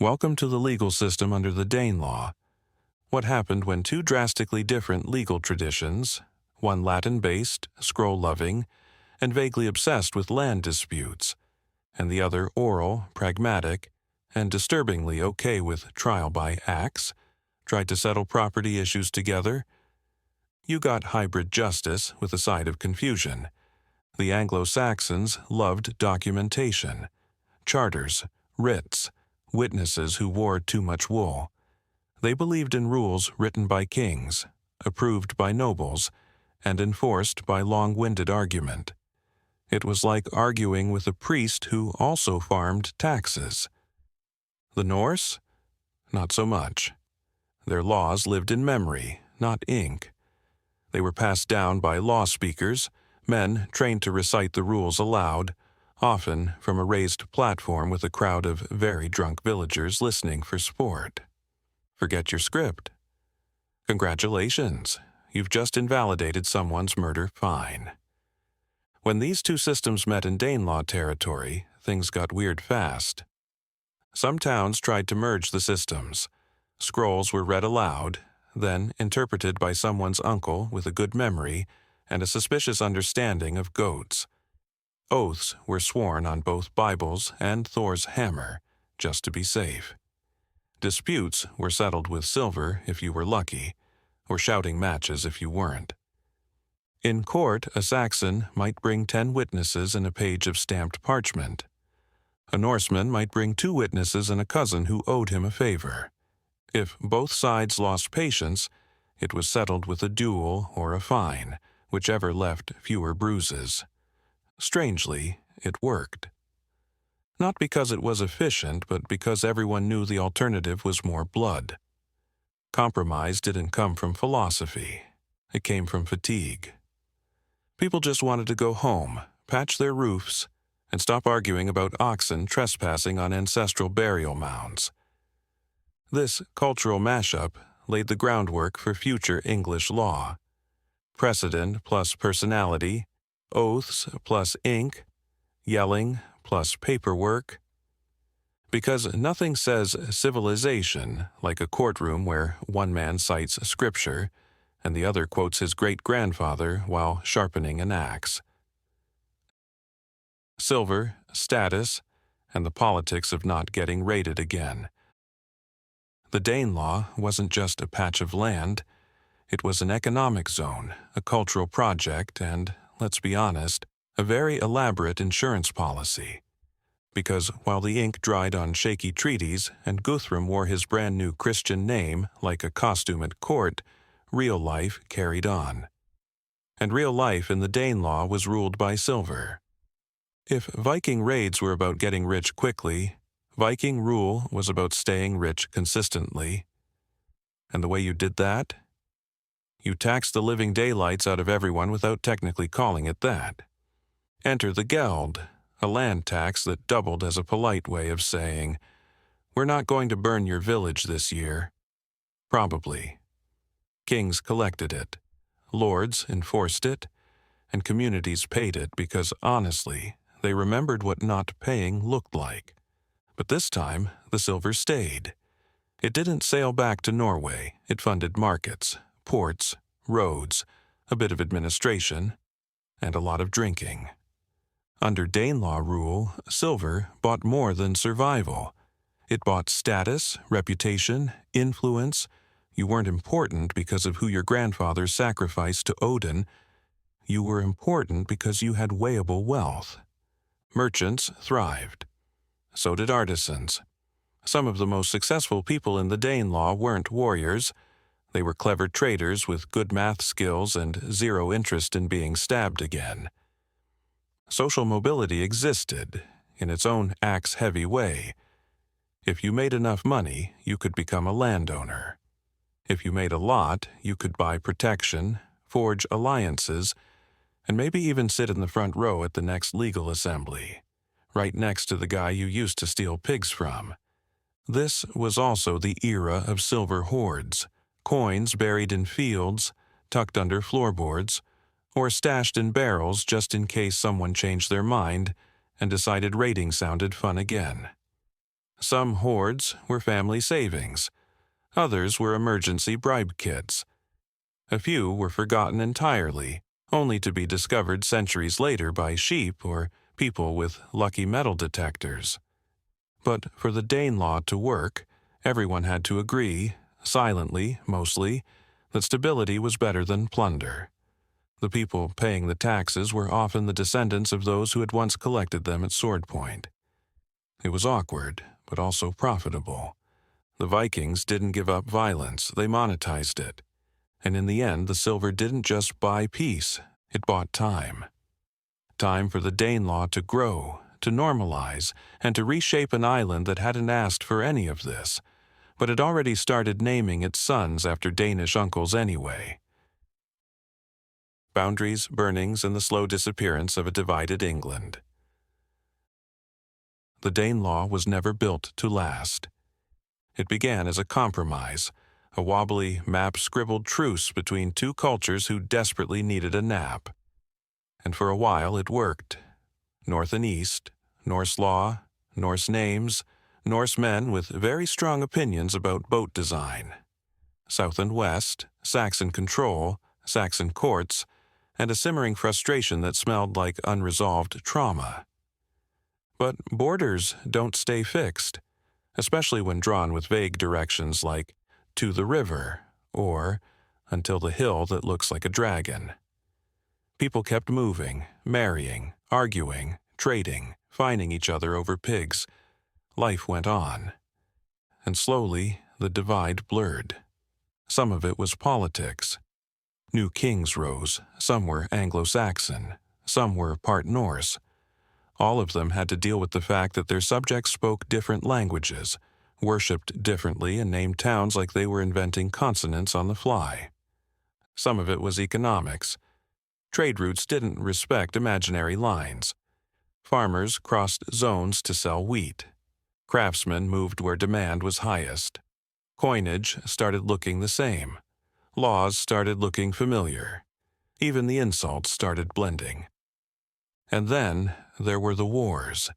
A: Welcome to the legal system under the Danelaw. What happened when 2 drastically different legal traditions, one Latin-based, scroll-loving, and vaguely obsessed with land disputes, and the other oral, pragmatic, and disturbingly okay with trial by axe, tried to settle property issues together? You got hybrid justice with a side of confusion. The Anglo-Saxons loved documentation, charters, writs, witnesses who wore too much wool. They believed in rules written by kings, approved by nobles, and enforced by long-winded argument. It was like arguing with a priest who also farmed taxes. The Norse? Not so much. Their laws lived in memory, not ink. They were passed down by law speakers, men trained to recite the rules aloud, often from a raised platform with a crowd of very drunk villagers listening for sport. Forget your script. Congratulations, you've just invalidated someone's murder fine. When these two systems met in Danelaw territory, things got weird fast. Some towns tried to merge the systems. Scrolls were read aloud, then interpreted by someone's uncle with a good memory and a suspicious understanding of goats. Oaths were sworn on both Bibles and Thor's hammer, just to be safe. Disputes were settled with silver if you were lucky, or shouting matches if you weren't. In court, a Saxon might bring 10 witnesses and a page of stamped parchment. A Norseman might bring 2 witnesses and a cousin who owed him a favor. If both sides lost patience, it was settled with a duel or a fine, whichever left fewer bruises. Strangely, it worked. Not because it was efficient, but because everyone knew the alternative was more blood. Compromise didn't come from philosophy. It came from fatigue. People just wanted to go home, patch their roofs, and stop arguing about oxen trespassing on ancestral burial mounds. This cultural mashup laid the groundwork for future English law. Precedent plus personality, oaths plus ink, yelling plus paperwork. Because nothing says civilization like a courtroom where one man cites scripture and the other quotes his great-grandfather while sharpening an axe. Silver, status, and the politics of not getting raided again. The Danelaw wasn't just a patch of land. It was an economic zone, a cultural project, and, let's be honest, a very elaborate insurance policy. Because while the ink dried on shaky treaties and Guthrum wore his brand-new Christian name like a costume at court, real life carried on. And real life in the Danelaw was ruled by silver. If Viking raids were about getting rich quickly, Viking rule was about staying rich consistently. And the way you did that? You taxed the living daylights out of everyone without technically calling it that. Enter the geld, a land tax that doubled as a polite way of saying, "We're not going to burn your village this year." Probably. Kings collected it, lords enforced it, and communities paid it because, honestly, they remembered what not paying looked like. But this time, the silver stayed. It didn't sail back to Norway. It funded markets, ports, roads, a bit of administration, and a lot of drinking. Under Danelaw rule, silver bought more than survival. It bought status, reputation, influence. You weren't important because of who your grandfather sacrificed to Odin. You were important because you had weighable wealth. Merchants thrived. So did artisans. Some of the most successful people in the Danelaw weren't warriors. They were clever traders with good math skills and zero interest in being stabbed again. Social mobility existed, in its own axe-heavy way. If you made enough money, you could become a landowner. If you made a lot, you could buy protection, forge alliances, and maybe even sit in the front row at the next legal assembly, right next to the guy you used to steal pigs from. This was also the era of silver hoards, coins buried in fields, tucked under floorboards, or stashed in barrels just in case someone changed their mind and decided raiding sounded fun again. Some hoards were family savings. Others were emergency bribe kits. A few were forgotten entirely, only to be discovered centuries later by sheep or people with lucky metal detectors. But for the Danelaw to work, everyone had to agree, silently mostly, that stability was better than plunder. The people paying the taxes were often the descendants of those who had once collected them at sword point. It was awkward, but also profitable. The Vikings didn't give up violence, they monetized it. And in the end, the silver didn't just buy peace, it bought time. Time for the Danelaw to grow, to normalize, and to reshape an island that hadn't asked for any of this, but had already started naming its sons after Danish uncles anyway. Boundaries, burnings, and the slow disappearance of a divided England. The Danelaw was never built to last. It began as a compromise, a wobbly, map-scribbled truce between two cultures who desperately needed a nap. and for a while it worked. North and East, Norse law, Norse names, Norse men with very strong opinions about boat design. South and West, Saxon control, Saxon courts, and a simmering frustration that smelled like unresolved trauma. But borders don't stay fixed, especially when drawn with vague directions like to the river or until the hill that looks like a dragon. People kept moving, marrying, arguing, trading, finding each other over pigs. Life went on. And slowly, the divide blurred. Some of it was politics. New kings rose. Some were Anglo-Saxon. Some were part Norse. All of them had to deal with the fact that their subjects spoke different languages, worshipped differently, and named towns like they were inventing consonants on the fly. Some of it was economics. Trade routes didn't respect imaginary lines. Farmers crossed zones to sell wheat. Craftsmen moved where demand was highest. Coinage started looking the same. Laws started looking familiar. Even the insults started blending. And then there were the wars,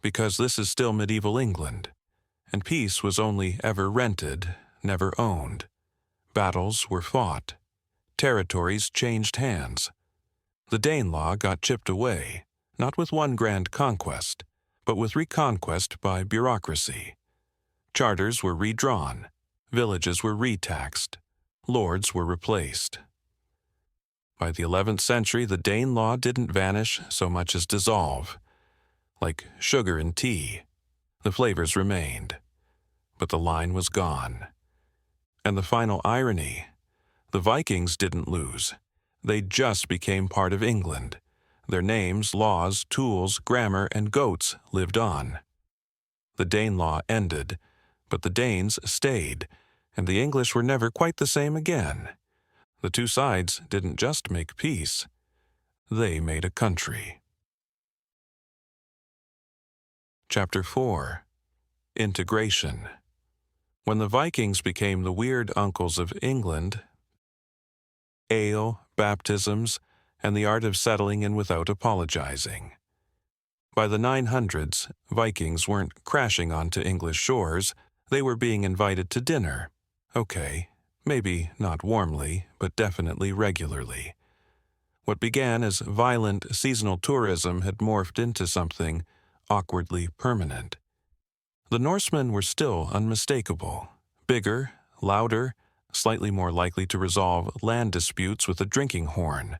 A: because this is still medieval England, and peace was only ever rented, never owned. Battles were fought. Territories changed hands. The Danelaw got chipped away, not with one grand conquest, but with reconquest by bureaucracy. Charters were redrawn. Villages were retaxed. Lords were replaced. By the 11th century, the Danelaw didn't vanish so much as dissolve. Like sugar in tea, the flavors remained, but the line was gone. And the final irony, the Vikings didn't lose. They just became part of England. Their names, laws, tools, grammar, and goats lived on. The Danelaw ended, but the Danes stayed, and the English were never quite the same again. The two sides didn't just make peace, they made a country. Chapter 4. Integration. When the Vikings became the weird uncles of England, ale, baptisms, and the art of settling in without apologizing. By the 900s, Vikings weren't crashing onto English shores, they were being invited to dinner. Okay, maybe not warmly, but definitely regularly. What began as violent seasonal tourism had morphed into something awkwardly permanent. The Norsemen were still unmistakable, bigger, louder, slightly more likely to resolve land disputes with a drinking horn.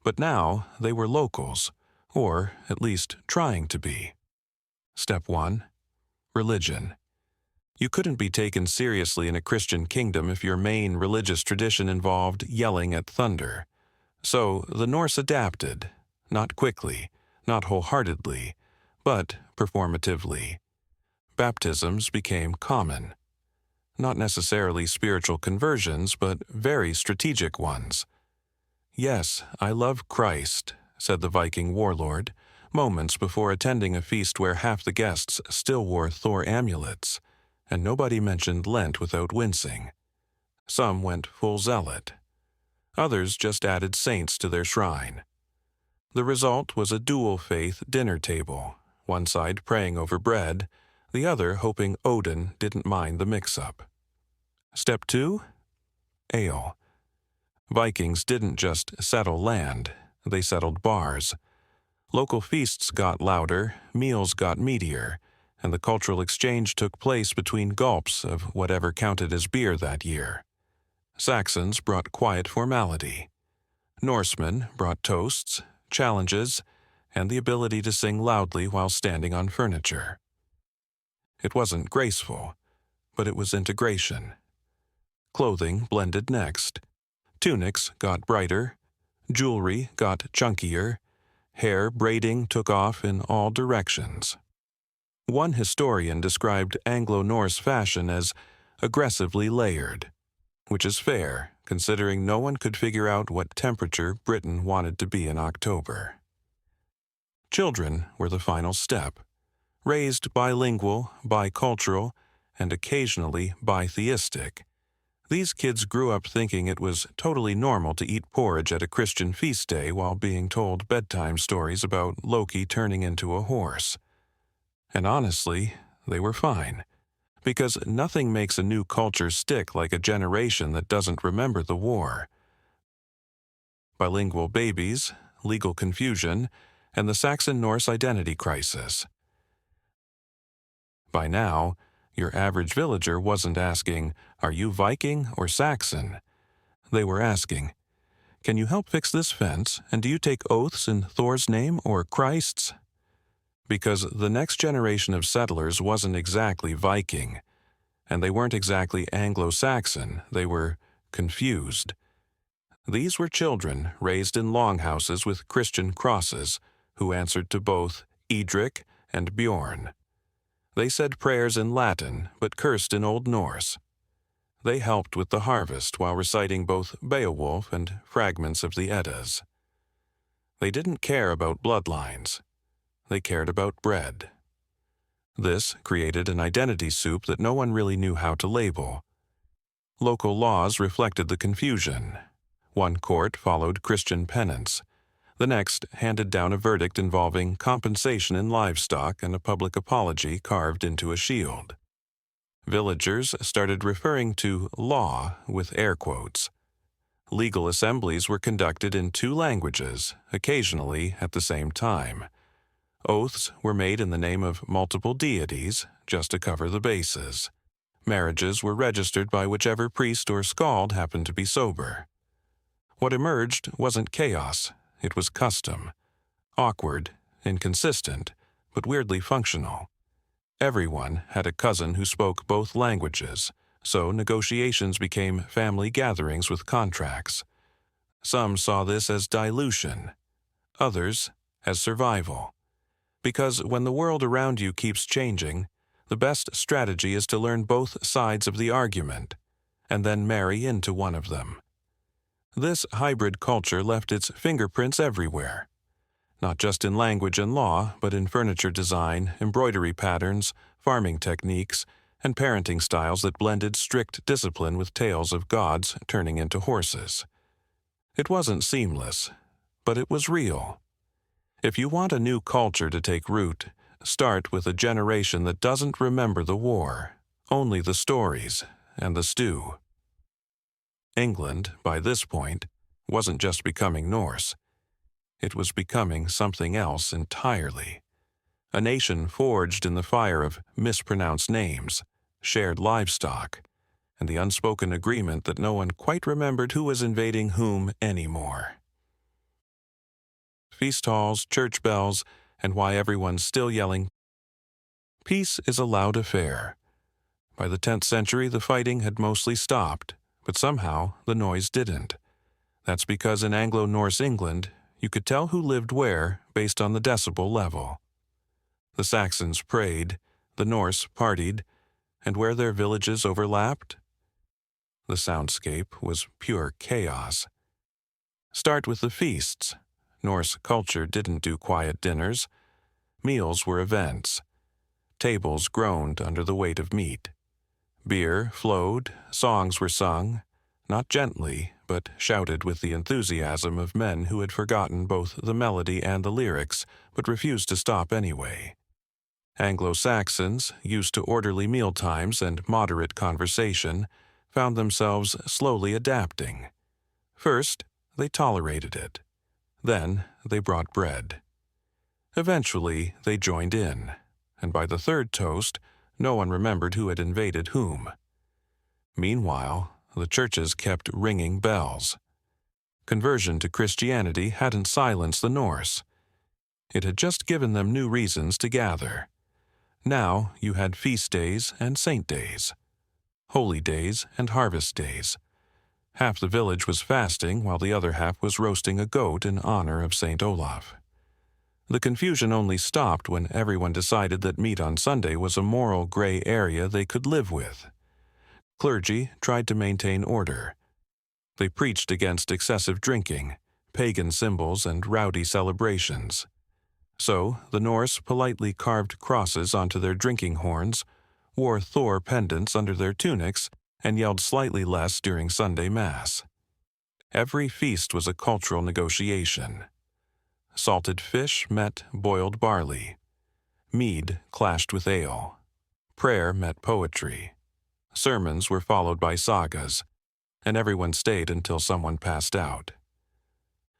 A: But now they were locals, or at least trying to be. Step 1. Religion. You couldn't be taken seriously in a Christian kingdom if your main religious tradition involved yelling at thunder. So the Norse adapted, not quickly, not wholeheartedly, but performatively. Baptisms became common. Not necessarily spiritual conversions, but very strategic ones. "Yes, I love Christ," said the Viking warlord, moments before attending a feast where half the guests still wore Thor amulets, and nobody mentioned Lent without wincing. Some went full zealot. Others just added saints to their shrine. The result was a dual-faith dinner table, one side praying over bread, the other hoping Odin didn't mind the mix-up. Step 2. Ale. Vikings didn't just settle land, they settled bars. Local feasts got louder, meals got meatier, and the cultural exchange took place between gulps of whatever counted as beer that year. Saxons brought quiet formality. Norsemen brought toasts, challenges, and the ability to sing loudly while standing on furniture. It wasn't graceful, but it was integration. Clothing blended next. Tunics got brighter, jewelry got chunkier, hair braiding took off in all directions. One historian described Anglo-Norse fashion as aggressively layered, which is fair, considering no one could figure out what temperature Britain wanted to be in October. Children were the final step, raised bilingual, bicultural, and occasionally bitheistic. These kids grew up thinking it was totally normal to eat porridge at a Christian feast day while being told bedtime stories about Loki turning into a horse. And honestly, they were fine, because nothing makes a new culture stick like a generation that doesn't remember the war. Bilingual babies, legal confusion, and the Saxon-Norse identity crisis. By now, your average villager wasn't asking, "Are you Viking or Saxon?" They were asking, "Can you help fix this fence, and do you take oaths in Thor's name or Christ's?" Because the next generation of settlers wasn't exactly Viking, and they weren't exactly Anglo-Saxon, they were confused. These were children raised in longhouses with Christian crosses who answered to both Edric and Bjorn. They said prayers in Latin but cursed in Old Norse. They helped with the harvest while reciting both Beowulf and fragments of the Eddas. They didn't care about bloodlines. They cared about bread. This created an identity soup that no one really knew how to label. Local laws reflected the confusion. One court followed Christian penance. The next handed down a verdict involving compensation in livestock and a public apology carved into a shield. Villagers started referring to law with air quotes. Legal assemblies were conducted in 2 languages, occasionally at the same time. Oaths were made in the name of multiple deities, just to cover the bases. Marriages were registered by whichever priest or skald happened to be sober. What emerged wasn't chaos, it was custom. Awkward, inconsistent, but weirdly functional. Everyone had a cousin who spoke both languages, so negotiations became family gatherings with contracts. Some saw this as dilution, others as survival. Because when the world around you keeps changing, the best strategy is to learn both sides of the argument, and then marry into one of them. This hybrid culture left its fingerprints everywhere. Not just in language and law, but in furniture design, embroidery patterns, farming techniques, and parenting styles that blended strict discipline with tales of gods turning into horses. It wasn't seamless, but it was real. If you want a new culture to take root, start with a generation that doesn't remember the war, only the stories and the stew. England, by this point, wasn't just becoming Norse. It was becoming something else entirely. A nation forged in the fire of mispronounced names, shared livestock, and the unspoken agreement that no one quite remembered who was invading whom anymore. Feast halls, church bells, and why everyone's still yelling, "Peace is a loud affair." By the 10th century, the fighting had mostly stopped, but somehow the noise didn't. That's because in Anglo-Norse England, you could tell who lived where based on the decibel level. The Saxons prayed, the Norse partied, and where their villages overlapped, the soundscape was pure chaos. Start with the feasts. Norse culture didn't do quiet dinners. Meals were events. Tables groaned under the weight of meat. Beer flowed, songs were sung, not gently, but shouted with the enthusiasm of men who had forgotten both the melody and the lyrics, but refused to stop anyway. Anglo-Saxons, used to orderly mealtimes and moderate conversation, found themselves slowly adapting. First, they tolerated it. Then, they brought bread. Eventually, they joined in, and by the 3rd toast, no one remembered who had invaded whom. Meanwhile, the churches kept ringing bells. Conversion to Christianity hadn't silenced the Norse. It had just given them new reasons to gather. Now you had feast days and saint days, holy days and harvest days. Half the village was fasting while the other half was roasting a goat in honor of St. Olaf. The confusion only stopped when everyone decided that meat on Sunday was a moral gray area they could live with. Clergy tried to maintain order. They preached against excessive drinking, pagan symbols, and rowdy celebrations. So the Norse politely carved crosses onto their drinking horns, wore Thor pendants under their tunics, and yelled slightly less during Sunday Mass. Every feast was a cultural negotiation. Salted fish met boiled barley. Mead clashed with ale. Prayer met poetry. Sermons were followed by sagas, and everyone stayed until someone passed out.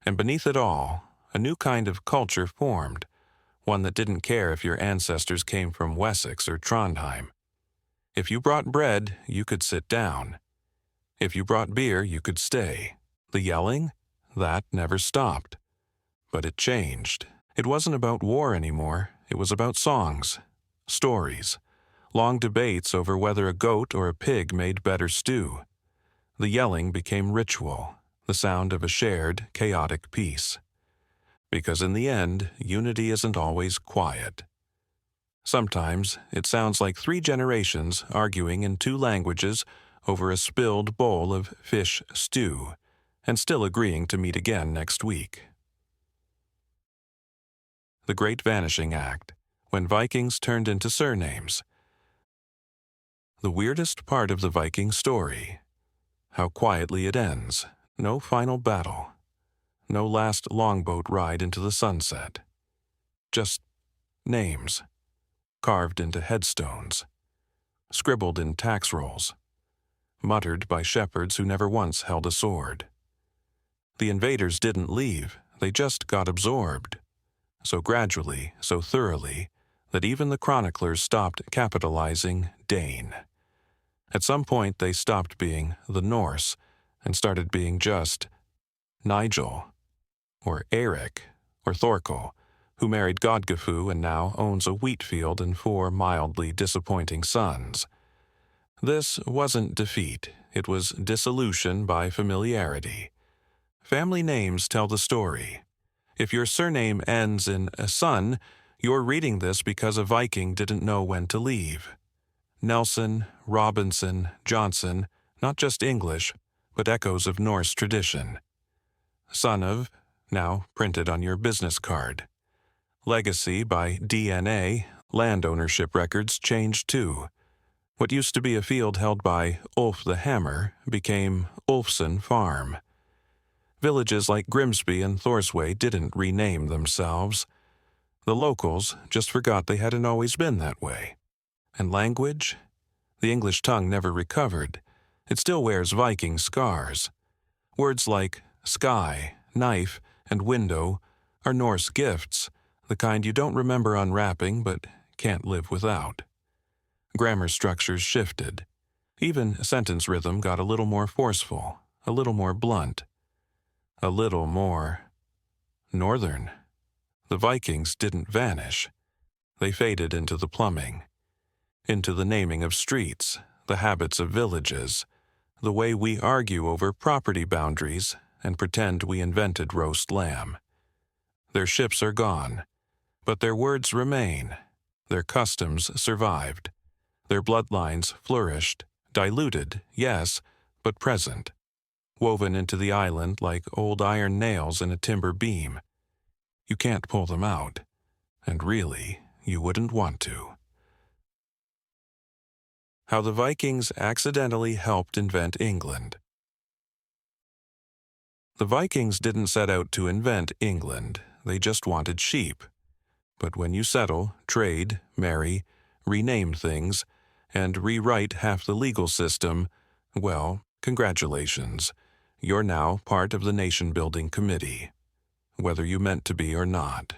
A: And beneath it all, a new kind of culture formed, one that didn't care if your ancestors came from Wessex or Trondheim. If you brought bread, you could sit down. If you brought beer, you could stay. The yelling? That never stopped. But it changed. It wasn't about war anymore. It was about songs, stories, long debates over whether a goat or a pig made better stew. The yelling became ritual, the sound of a shared, chaotic peace. Because in the end, unity isn't always quiet. Sometimes it sounds like 3 generations arguing in 2 languages over a spilled bowl of fish stew, and still agreeing to meet again next week. The Great Vanishing Act, when Vikings turned into surnames. The weirdest part of the Viking story. How quietly it ends. No final battle. No last longboat ride into the sunset. Just names. Carved into headstones. Scribbled in tax rolls. Muttered by shepherds who never once held a sword. The invaders didn't leave, they just got absorbed. So gradually, so thoroughly, that even the chroniclers stopped capitalizing Dane. At some point they stopped being the Norse and started being just Nigel, or Eric, or Thorkel, who married Godgifu and now owns a wheat field and 4 mildly disappointing sons. This wasn't defeat, it was dissolution by familiarity. Family names tell the story. If your surname ends in a son, you're reading this because a Viking didn't know when to leave. Nelson, Robinson, Johnson, not just English, but echoes of Norse tradition. Son of, now printed on your business card. Legacy by DNA, land ownership records changed too. What used to be a field held by Ulf the Hammer became Ulfson Farm. Villages like Grimsby and Thorsway didn't rename themselves. The locals just forgot they hadn't always been that way. And language? The English tongue never recovered. It still wears Viking scars. Words like sky, knife, and window are Norse gifts, the kind you don't remember unwrapping but can't live without. Grammar structures shifted. Even sentence rhythm got a little more forceful, a little more blunt. A little more northern. The Vikings didn't vanish. They faded into the plumbing, into the naming of streets, the habits of villages, the way we argue over property boundaries and pretend we invented roast lamb. Their ships are gone, but their words remain. Their customs survived. Their bloodlines flourished, diluted, yes, but present. Woven into the island like old iron nails in a timber beam. You can't pull them out, and really, you wouldn't want to. How the Vikings accidentally helped invent England. The Vikings didn't set out to invent England, they just wanted sheep. But when you settle, trade, marry, rename things, and rewrite half the legal system, well, congratulations. You're now part of the nation-building committee, whether you meant to be or not.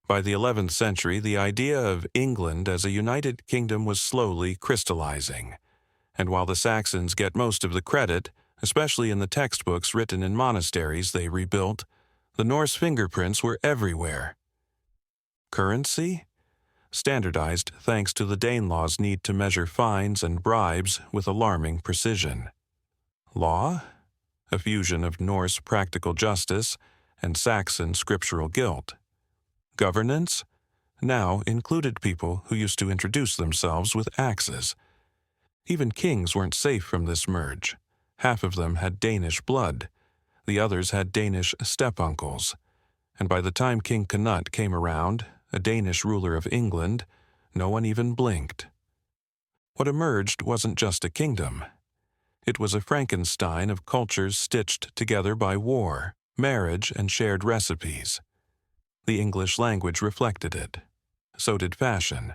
A: By the 11th century, the idea of England as a united kingdom was slowly crystallizing, and while the Saxons get most of the credit, especially in the textbooks written in monasteries they rebuilt, the Norse fingerprints were everywhere. Currency? Standardized thanks to the Danelaw's need to measure fines and bribes with alarming precision. Law? A fusion of Norse practical justice and Saxon scriptural guilt. Governance? Now included people who used to introduce themselves with axes. Even kings weren't safe from this merge. Half of them had Danish blood. The others had Danish step-uncles. And by the time King Canute came around, a Danish ruler of England, no one even blinked. What emerged wasn't just a kingdom. It was a Frankenstein of cultures stitched together by war, marriage, and shared recipes. The English language reflected it. So did fashion,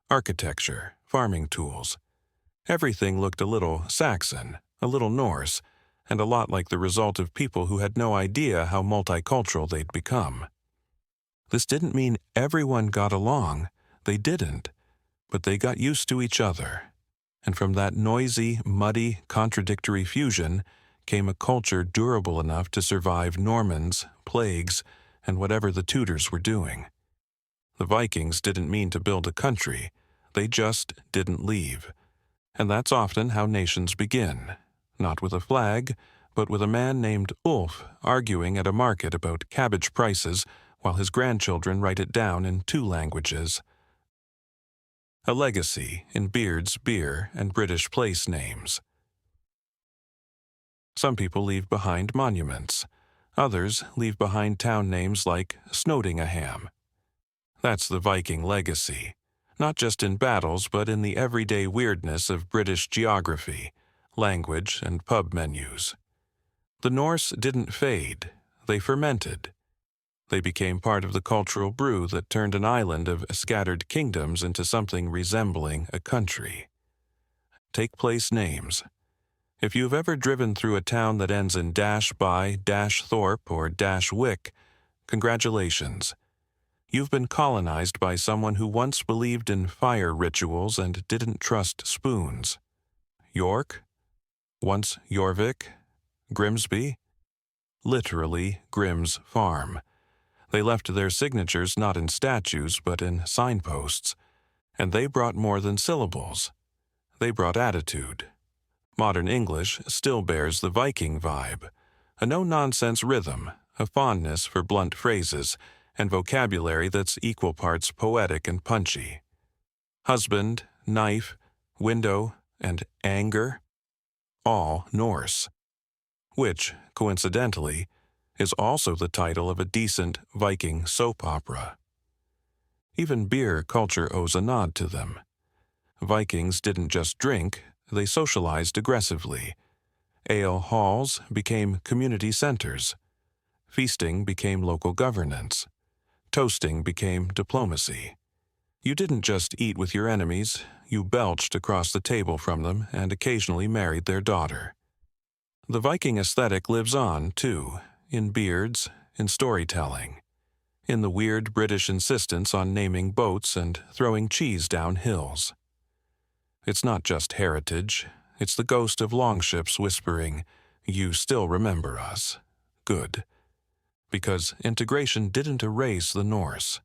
A: architecture, farming tools. Everything looked a little Saxon, a little Norse, and a lot like the result of people who had no idea how multicultural they'd become. This didn't mean everyone got along. They didn't. But they got used to each other. And from that noisy, muddy, contradictory fusion came a culture durable enough to survive Normans, plagues, and whatever the Tudors were doing. The Vikings didn't mean to build a country. They just didn't leave. And that's often how nations begin. Not with a flag, but with a man named Ulf arguing at a market about cabbage prices while his grandchildren write it down in 2 languages. A legacy in beards, beer, and British place names. Some people leave behind monuments. Others leave behind town names like Snodingham. That's the Viking legacy, not just in battles but in the everyday weirdness of British geography, language, and pub menus. The Norse didn't fade, they fermented. They became part of the cultural brew that turned an island of scattered kingdoms into something resembling a country. Take place names. If you've ever driven through a town that ends in -by, -thorpe, or -wick, congratulations. You've been colonized by someone who once believed in fire rituals and didn't trust spoons. York? Once Jorvik? Grimsby? Literally Grimm's farm. They left their signatures not in statues but in signposts, and they brought more than syllables. They brought attitude. Modern English still bears the Viking vibe, a no-nonsense rhythm, a fondness for blunt phrases, and vocabulary that's equal parts poetic and punchy. Husband, knife, window, and anger, all Norse, which, coincidentally, is also the title of a decent Viking soap opera. Even beer culture owes a nod to them. Vikings didn't just drink, they socialized aggressively. Ale halls became community centers. Feasting became local governance. Toasting became diplomacy. You didn't just eat with your enemies, you belched across the table from them and occasionally married their daughter. The Viking aesthetic lives on, too, in beards, in storytelling, in the weird British insistence on naming boats and throwing cheese down hills. It's not just heritage, it's the ghost of longships whispering, "You still remember us. Good." Because integration didn't erase the Norse.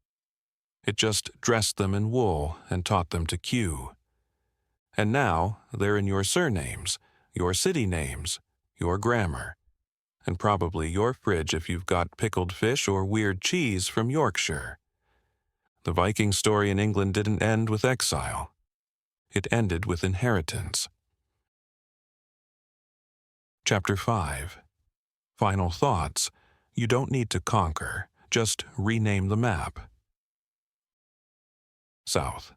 A: It just dressed them in wool and taught them to queue. And now they're in your surnames, your city names, your grammar, and probably your fridge if you've got pickled fish or weird cheese from Yorkshire. The Viking story in England didn't end with exile. It ended with inheritance. Chapter 5. Final thoughts. You don't need to conquer, just rename the map. South.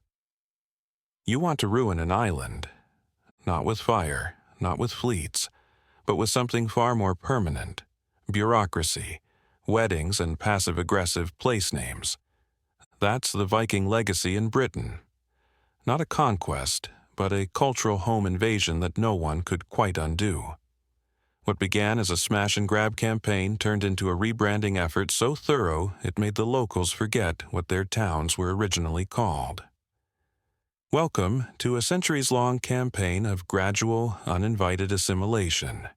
A: You want to ruin an island. Not with fire, not with fleets, but with something far more permanent. Bureaucracy, weddings, and passive-aggressive place names. That's the Viking legacy in Britain. Not a conquest, but a cultural home invasion that no one could quite undo. What began as a smash-and-grab campaign turned into a rebranding effort so thorough it made the locals forget what their towns were originally called. Welcome to a centuries-long campaign of gradual, uninvited assimilation.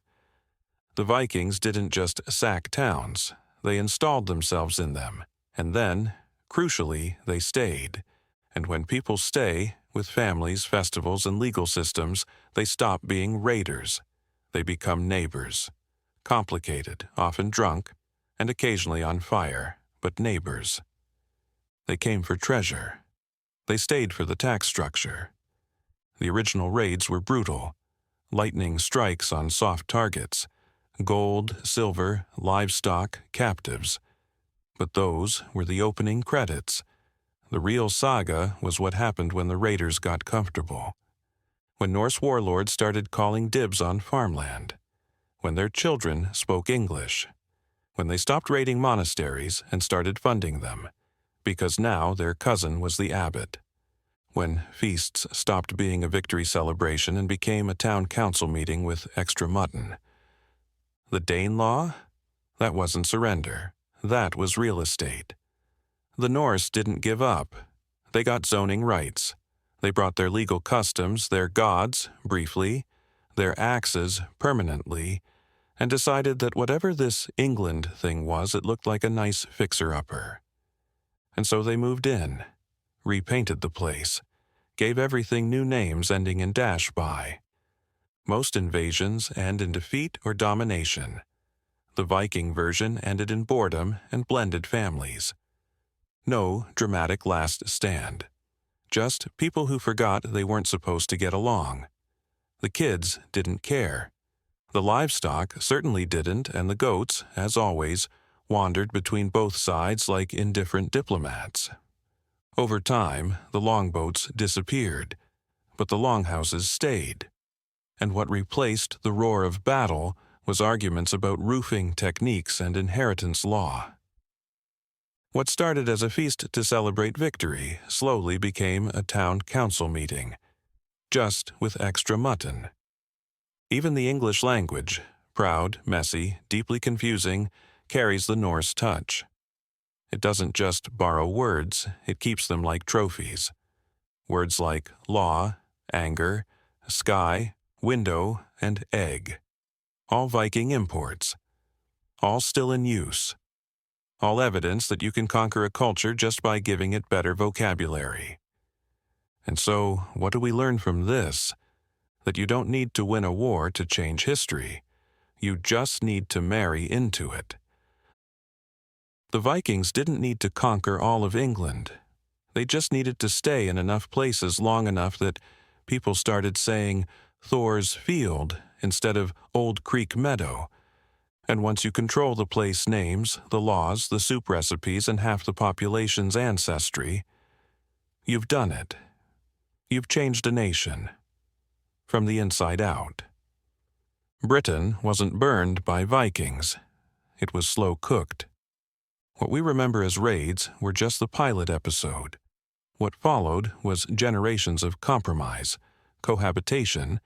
A: The Vikings didn't just sack towns, they installed themselves in them, and then, crucially, they stayed. And when people stay, with families, festivals, and legal systems, they stop being raiders. They become neighbors. Complicated, often drunk, and occasionally on fire, but neighbors. They came for treasure. They stayed for the tax structure. The original raids were brutal. Lightning strikes on soft targets. Gold, silver, livestock, captives. But those were the opening credits. The real saga was what happened when the raiders got comfortable. when Norse warlords started calling dibs on farmland, when their children spoke English, when they stopped raiding monasteries and started funding them, because now their cousin was the abbot, when feasts stopped being a victory celebration and became a town council meeting with extra mutton. The Danelaw? That wasn't surrender. That was real estate. The Norse didn't give up. They got zoning rights. They brought their legal customs, their gods, briefly, their axes, permanently, and decided that whatever this England thing was, it looked like a nice fixer-upper. And so they moved in, repainted the place, gave everything new names ending in dash by. Most invasions end in defeat or domination. The Viking version ended in boredom and blended families. No dramatic last stand. Just people who forgot they weren't supposed to get along. The kids didn't care. The livestock certainly didn't, and the goats, as always, wandered between both sides like indifferent diplomats. Over time, the longboats disappeared, but the longhouses stayed. And what replaced the roar of battle was arguments about roofing techniques and inheritance law. What started as a feast to celebrate victory slowly became a town council meeting, just with extra mutton. Even the English language, proud, messy, deeply confusing, carries the Norse touch. It doesn't just borrow words, it keeps them like trophies. Words like law, anger, sky, window, and egg. All Viking imports. All still in use. All evidence that you can conquer a culture just by giving it better vocabulary. And so, what do we learn from this? That you don't need to win a war to change history. You just need to marry into it. The Vikings didn't need to conquer all of England. They just needed to stay in enough places long enough that people started saying Thor's Field instead of Old Creek Meadow. And once you control the place names, the laws, the soup recipes, and half the population's ancestry, you've done it. You've changed a nation. From the inside out. Britain wasn't burned by Vikings. It was slow cooked. What we remember as raids were just the pilot episode. What followed was generations of compromise, cohabitation,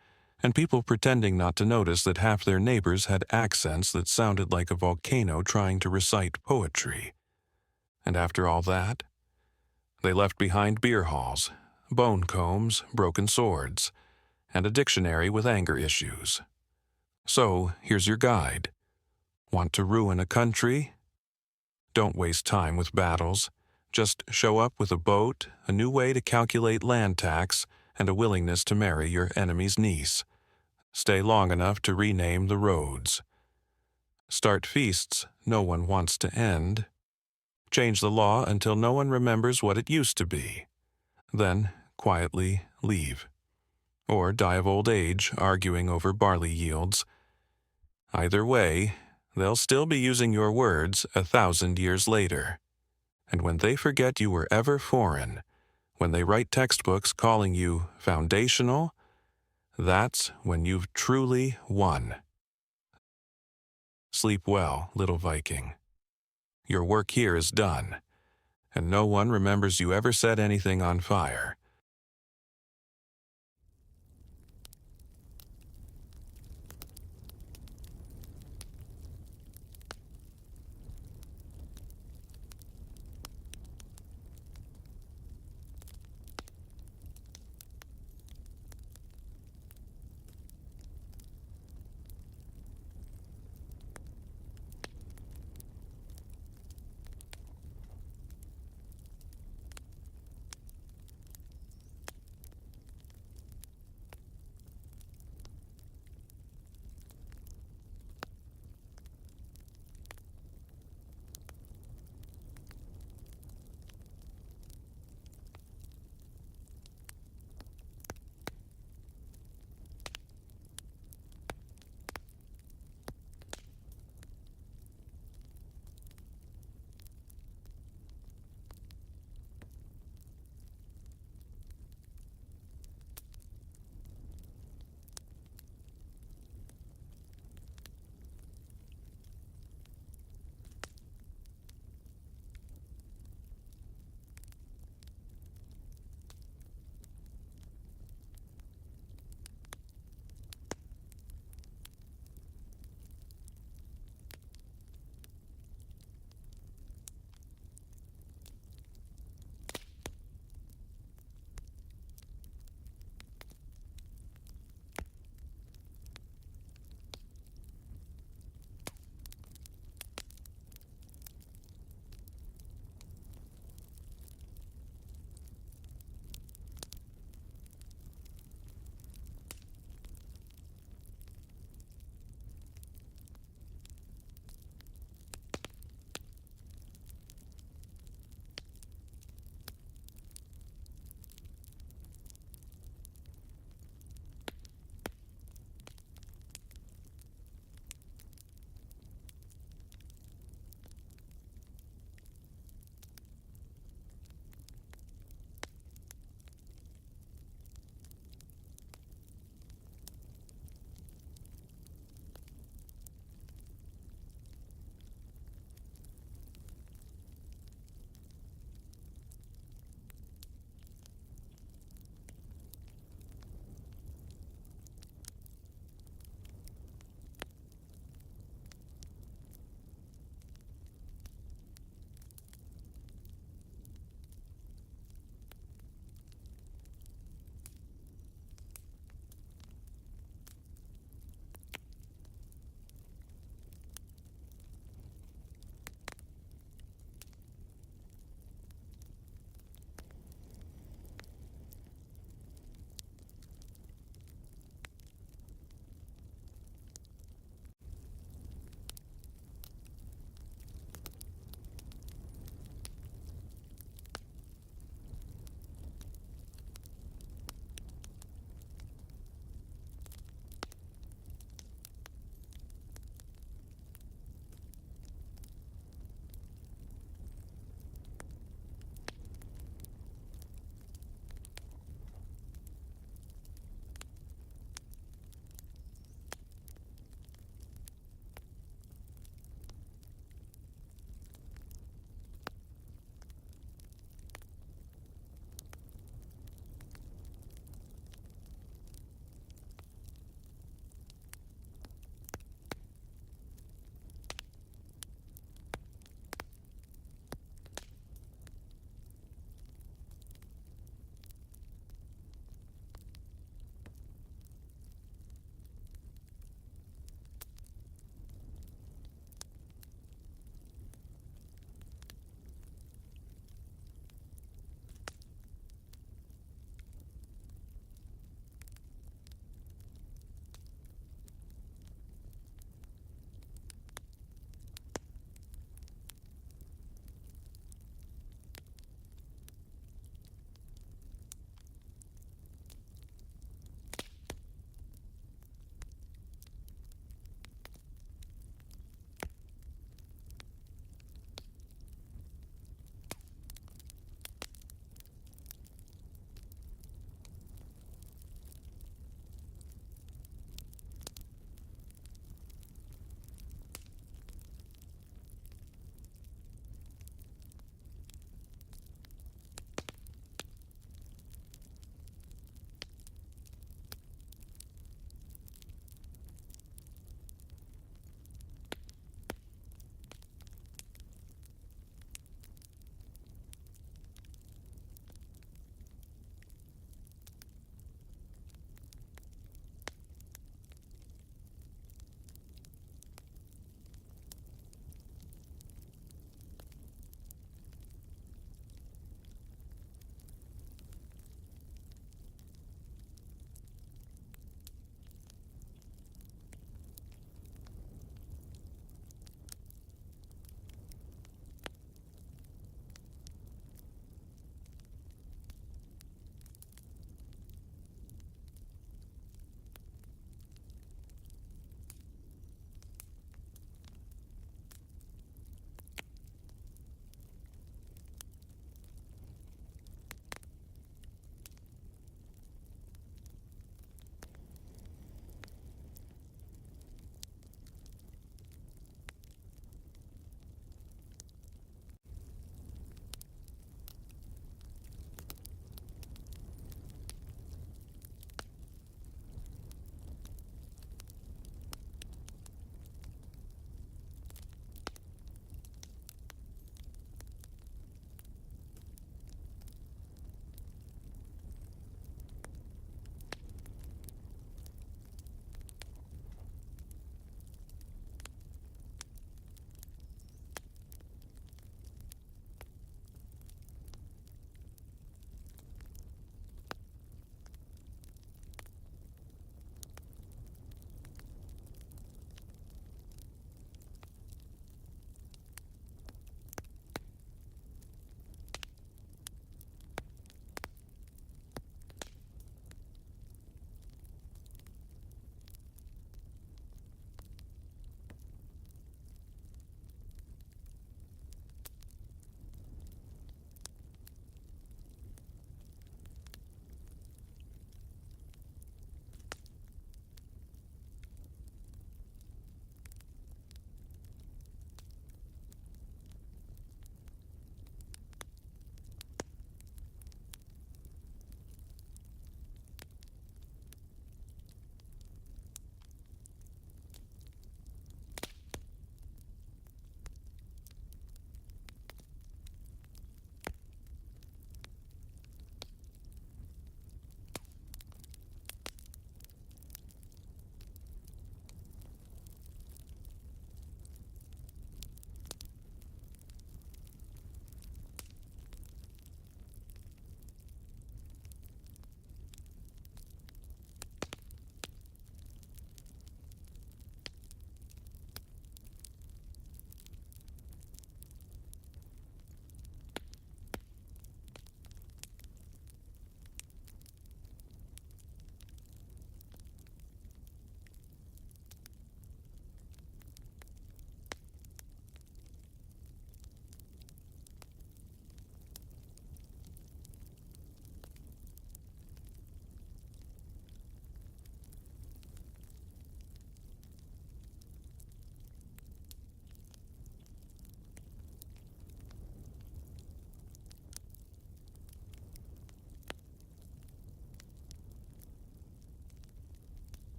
A: and people pretending not to notice that half their neighbors had accents that sounded like a volcano trying to recite poetry. And after all that, they left behind beer halls, bone combs, broken swords, and a dictionary with anger issues. So, here's your guide. Want to ruin a country? Don't waste time with battles. Just show up with a boat, a new way to calculate land tax, and a willingness to marry your enemy's niece. Stay long enough to rename the roads. Start feasts no one wants to end. Change the law until no one remembers what it used to be. Then, quietly, leave. Or die of old age arguing over barley yields. Either way, they'll still be using your words 1,000 years later. And when they forget you were ever foreign, when they write textbooks calling you foundational, that's when you've truly won. Sleep well, little Viking. Your work here is done, and no one remembers you ever set anything on fire.